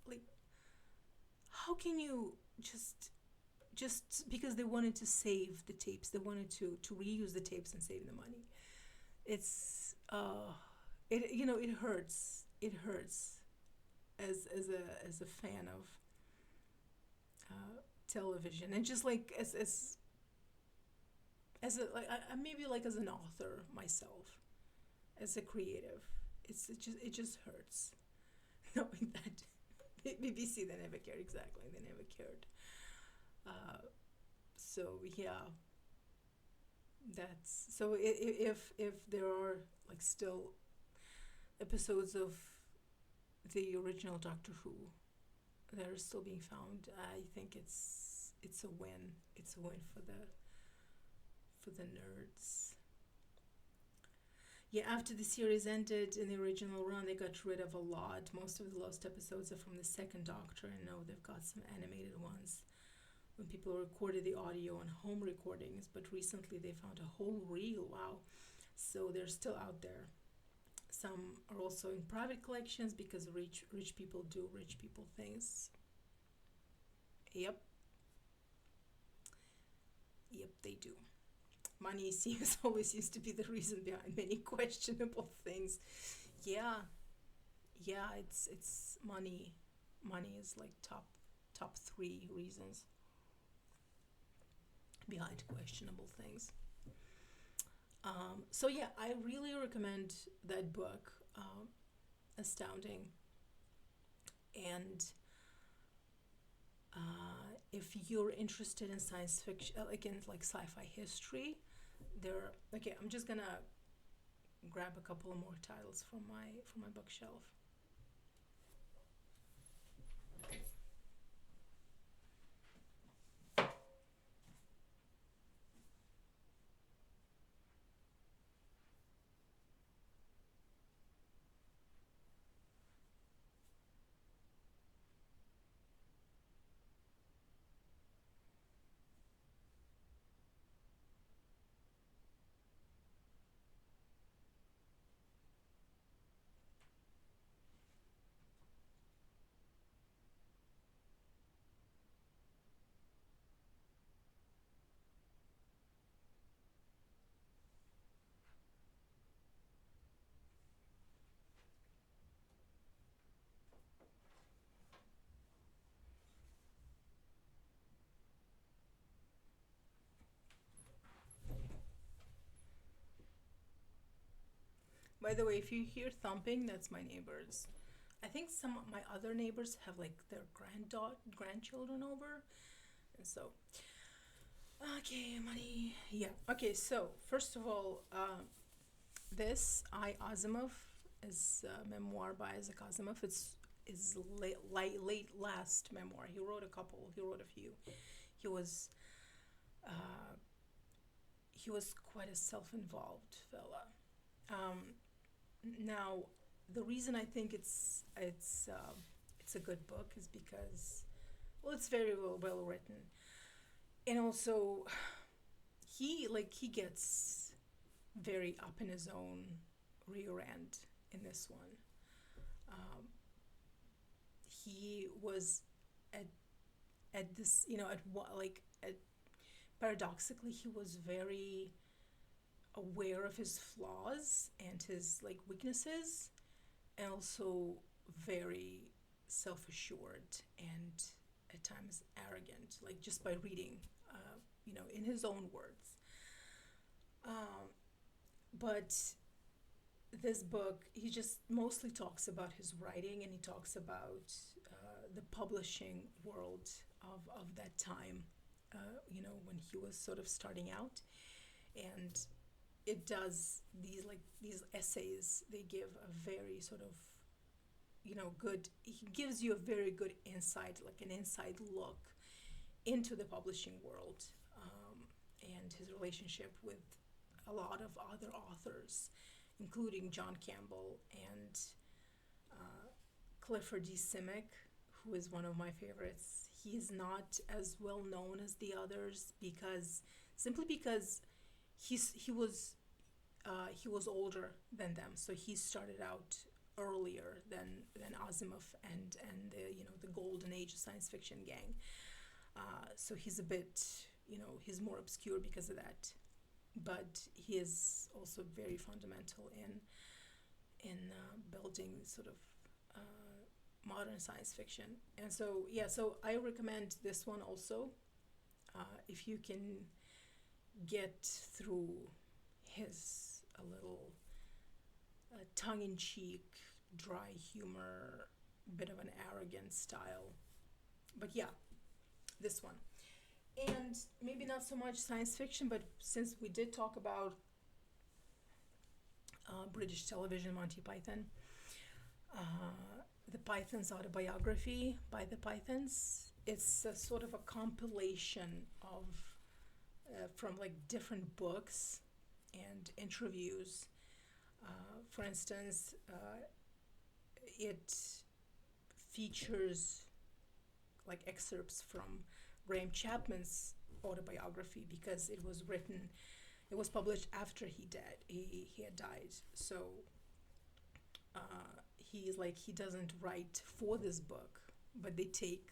like how can you just because they wanted to save the tapes, they wanted to reuse the tapes and save the money. It's it, you know, it hurts. It hurts as a fan of television, and just like as a like I maybe like as an author myself, as a creative, it just hurts knowing that BBC, they never cared. Exactly, they never cared. So yeah, that's so if there are like still episodes of the original Doctor Who that are still being found, I think it's a win. It's a win for the nerds. Yeah, after the series ended in the original run, they got rid of a lot. Most of the lost episodes are from the second Doctor, and now they've got some animated ones when people recorded the audio on home recordings, but recently they found a whole reel. Wow. So they're still out there. Some are also in private collections because rich people do rich people things. Yep. Yep, they do. Money always seems to be the reason behind many questionable things. Yeah. Yeah, it's money. Money is like top 3 reasons behind questionable things. So yeah, I really recommend that book, Astounding. And if you're interested in science fiction, again, like sci-fi history, okay, I'm just gonna grab a couple of more titles from my bookshelf. By the way, if you hear thumping, that's my neighbors. I think some of my other neighbors have like their grandchildren over, and so okay, money. Yeah. Okay. So first of all, this I Asimov is a memoir by Isaac Asimov. It's his late last memoir. He wrote a couple. He wrote a few. He was uh, he was quite a self-involved fella. Um, Now, the reason I think it's a good book is because, well, it's very well written, and also he gets very up in his own rear end in this one. Um, he was at this, at what, like, at, paradoxically, he was very aware of his flaws and his like weaknesses, and also very self-assured and at times arrogant, like just by reading, in his own words. um, but this book, he just mostly talks about his writing, and he talks about the publishing world of that time, when he was sort of starting out. And it does these essays, they give a very sort of, good, he gives you a very good insight, like an inside look into the publishing world, and his relationship with a lot of other authors, including John Campbell and Clifford D. Simic, who is one of my favorites. He's not as well known as the others simply because he was older than them, so he started out earlier than Asimov and the golden age of science fiction gang. So he's a bit, he's more obscure because of that, but he is also very fundamental in building sort of modern science fiction. And so yeah, so I recommend this one also, if you can get through his a little tongue-in-cheek, dry humor, bit of an arrogant style. But yeah, this one. And maybe not so much science fiction, but since we did talk about British television, Monty Python, the Pythons autobiography by the Pythons, it's a sort of a compilation of from like different books and interviews. For instance, it features like excerpts from Graham Chapman's autobiography, because it was published after he had died. So he doesn't write for this book, but they take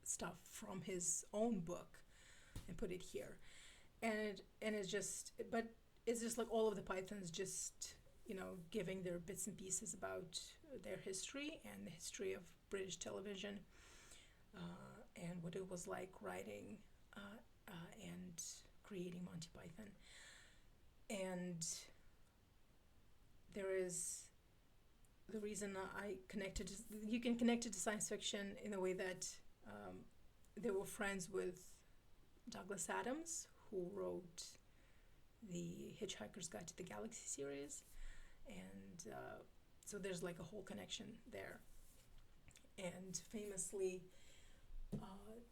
stuff from his own book and put it here. And it's just like all of the Pythons just giving their bits and pieces about their history and the history of British television, and what it was like writing and creating Monty Python. And there is the reason you can connect it to science fiction in the way that they were friends with Douglas Adams, who wrote the Hitchhiker's Guide to the Galaxy series. And so there's like a whole connection there. And famously,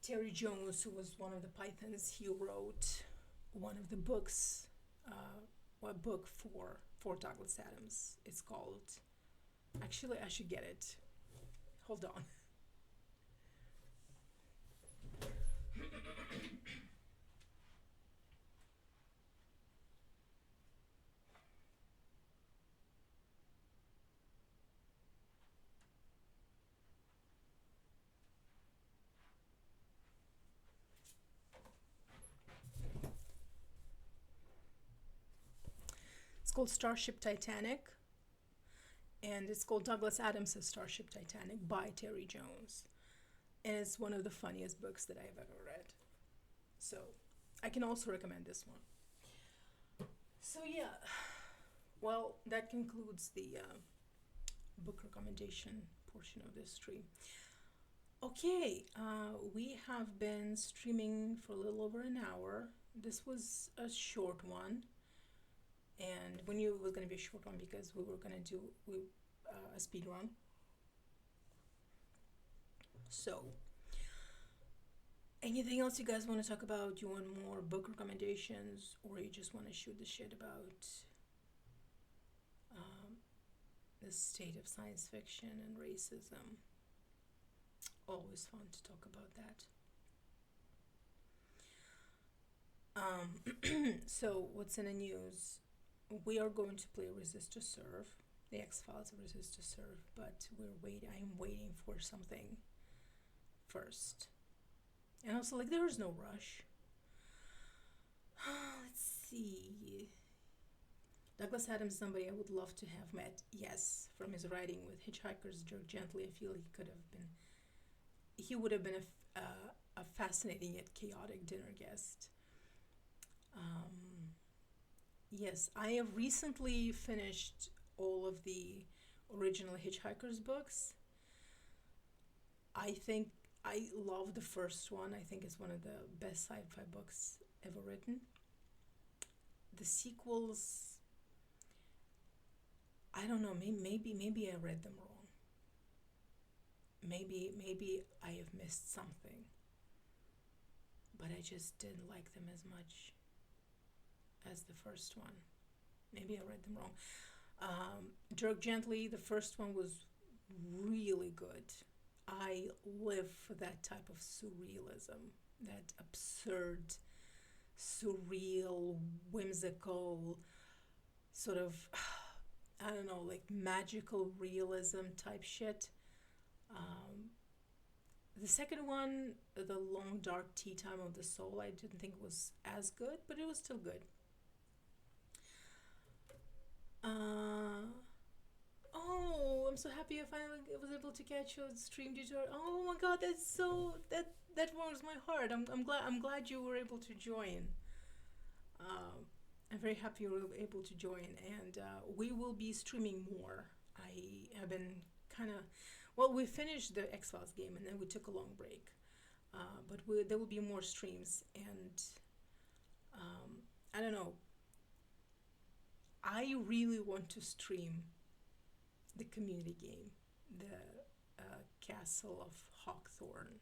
Terry Jones, who was one of the Pythons, he wrote one of the books, a book for Douglas Adams. It's called, actually I should get it. Hold on. It's called Starship Titanic, and it's called Douglas Adams' Starship Titanic by Terry Jones. And it's one of the funniest books that I've ever read. So I can also recommend this one. So yeah, Well, that concludes the book recommendation portion of this stream. Okay, we have been streaming for a little over an hour. This was a short one, and we knew it was going to be a short one because we were going to do a speed run. So, anything else you guys want to talk about? You want more book recommendations, or you just want to shoot the shit about um, the state of science fiction and racism? Always fun to talk about that. So, what's in the news? We are going to play Resist to Serve, the X Files of Resist to Serve, but I'm waiting for something first. And also, like, there is no rush. Let's see. Douglas Adams is somebody I would love to have met. Yes, from his writing with Hitchhiker's Jerk Gently, I feel he would have been a fascinating yet chaotic dinner guest. Yes, I have recently finished all of the original Hitchhiker's books. I think I love the first one. I think it's one of the best sci-fi books ever written. The sequels, I don't know. Maybe I read them wrong. Maybe I have missed something. But I just didn't like them as much as the first one. Maybe I read them wrong. Jerk Gently, the first one was really good. I live for that type of surrealism, that absurd, surreal, whimsical, sort of, I don't know, like magical realism type shit. The second one, The Long Dark Tea Time of the Soul, I didn't think was as good, but it was still good. Oh, I'm so happy I finally was able to catch your stream tutorial. Oh my god, that warms my heart. I'm glad you were able to join. I'm very happy you were able to join, and we will be streaming more. I have been kind of, well, we finished the X Files game and then we took a long break, but there will be more streams, and I don't know. I really want to stream the community game, the Castle of Hawthorne.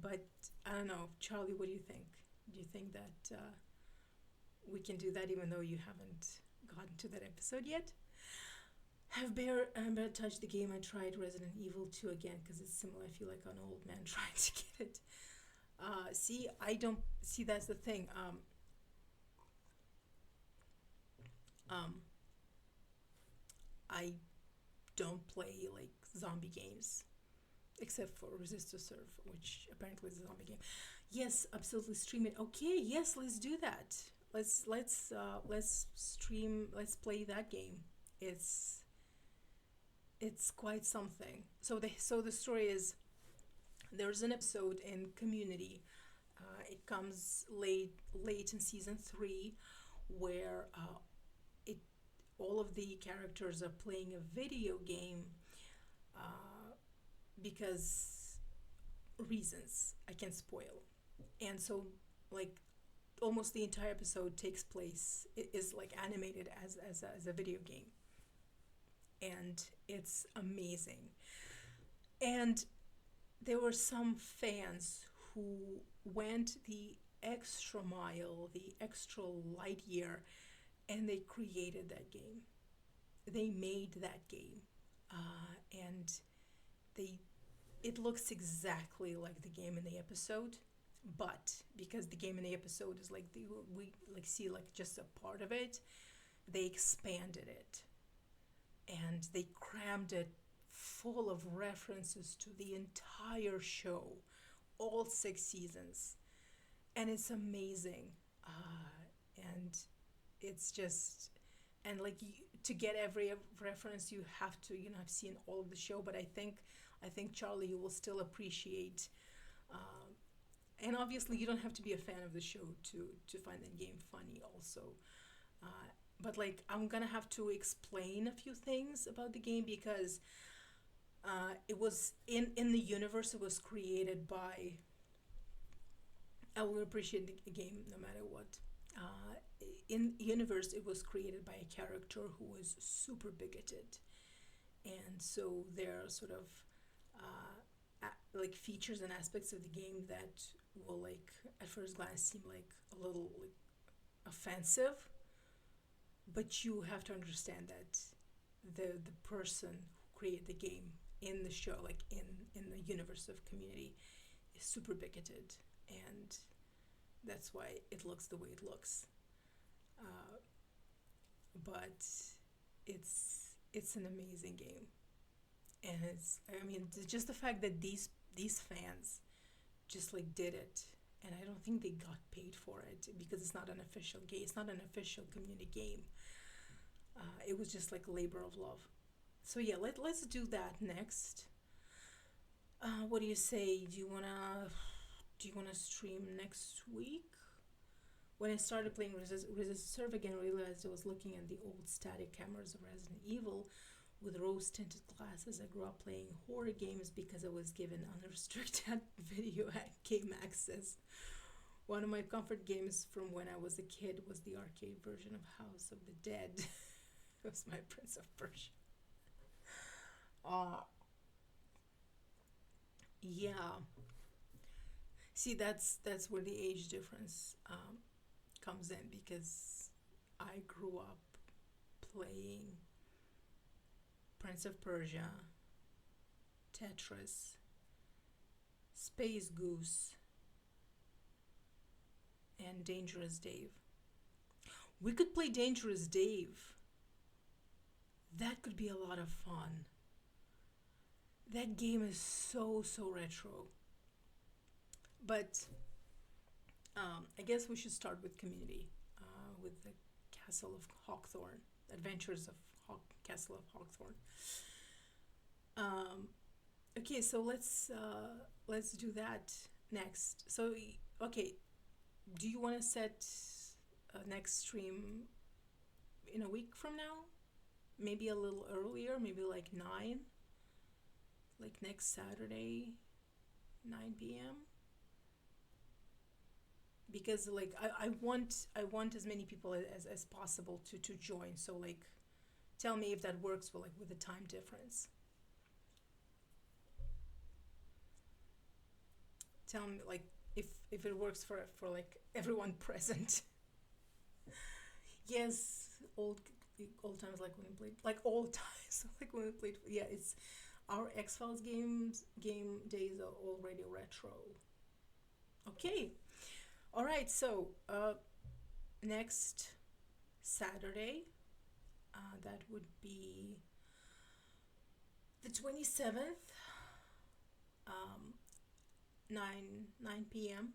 But I don't know, Charlie, what do you think? Do you think that we can do that even though you haven't gotten to that episode yet? Have Bear touched the game? I tried Resident Evil 2 again because it's similar. I feel like an old man trying to get it. See, I don't see, that's the thing. I don't play like zombie games except for Resist to Serve, which apparently is a zombie game. Yes, absolutely, stream it. Okay, yes, let's do that. Let's stream. Let's play that game. It's quite something. So the story is, there's an episode in Community. It comes late in season 3, where all of the characters are playing a video game because reasons I can't spoil. And so, like, almost the entire episode takes place, it is like animated as a video game. And it's amazing. And there were some fans who went the extra mile, the extra light year, and they created that game. They made that game, and it looks exactly like the game in the episode, but because the game in the episode is like we like see like just a part of it, they expanded it, and they crammed it full of references to the entire show, all 6 seasons, and it's amazing. And it's just, and like to get every reference, you have to have seen all of the show. But I think Charlie, you will still appreciate, and obviously you don't have to be a fan of the show to find that game funny also. but like I'm gonna have to explain a few things about the game because it was in the universe. It was created by. I will appreciate the game no matter what. In universe, it was created by a character who was super bigoted, and so there are sort of like features and aspects of the game that will like at first glance seem like a little like offensive, but you have to understand that the person who created the game in the show, like in the universe of Community, is super bigoted, and that's why it looks the way it looks. Uh, but it's an amazing game, and it's I mean just the fact that these fans just like did it, and I don't think they got paid for it because it's not an official game. It's not an official Community game. It was just like labor of love. So yeah, let's do that next. What do you say? Do you wanna stream next week? When I started playing Resist Serve again, I realized I was looking at the old static cameras of Resident Evil with rose-tinted glasses. I grew up playing horror games because I was given unrestricted game access. One of my comfort games from when I was a kid was the arcade version of House of the Dead. It was my Prince of Persia. Uh, yeah. See, that's where the age difference comes in because I grew up playing Prince of Persia, Tetris, Space Goose, and Dangerous Dave. We could play Dangerous Dave. That could be a lot of fun. That game is so retro. But I guess we should start with Community, with the Castle of Hawthorne, Adventures of Castle of Hawthorne. Okay, so let's do that next. So okay, do you want to set a next stream in a week from now? Maybe a little earlier, maybe like 9, like next Saturday, 9 p.m. Because like I want as many people as possible to join. So like, tell me if that works with the time difference. Tell me like if it works for like everyone present. Yes, old times, like when we played, like old times, like when we played. Yeah, it's our X-Files game days are already retro. Okay, all right. So next Saturday, that would be the 27th, 9 p.m.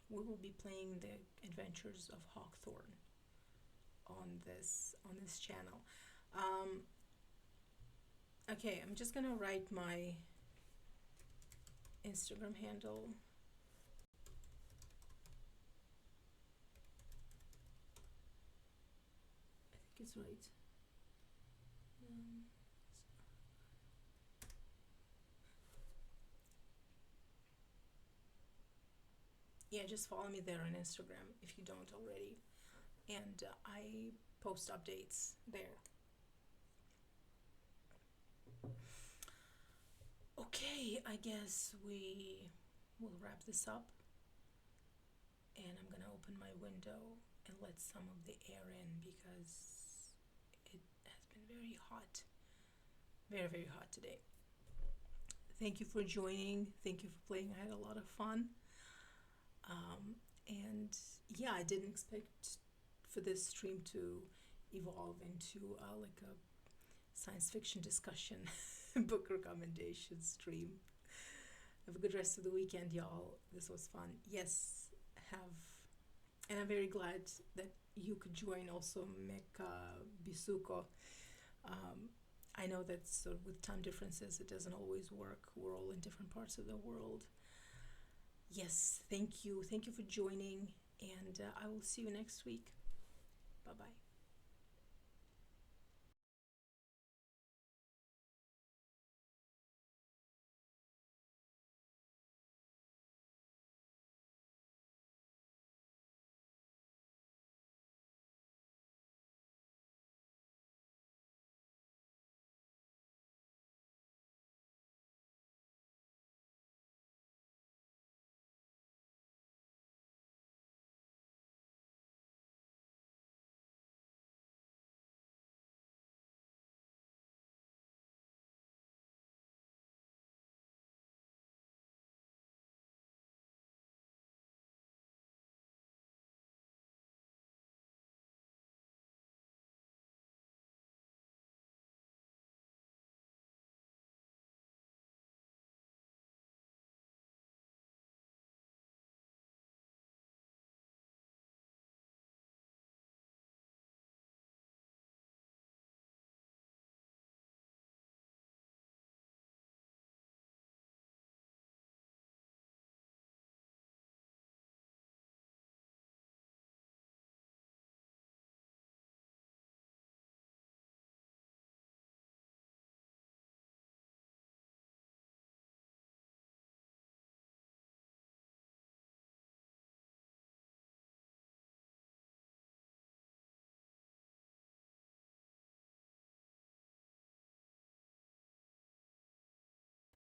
We will be playing the Adventures of Hawthorne on this channel. Um, okay, I'm just gonna write my Instagram handle. I think it's right. Um, yeah, just follow me there on Instagram if you don't already, and I post updates there. Okay, I guess we will wrap this up, and I'm gonna open my window and let some of the air in because it has been very hot, very hot today. Thank you for joining. Thank you for playing. I had a lot of fun. And yeah, I didn't expect for this stream to evolve into like a science fiction discussion, book recommendation stream. Have a good rest of the weekend, y'all. This was fun. Yes, have, and I'm very glad that you could join also Meka Bisuko. I know that sort of with time differences, it doesn't always work. We're all in different parts of the world. Yes, thank you. Thank you for joining, and I will see you next week. Bye bye.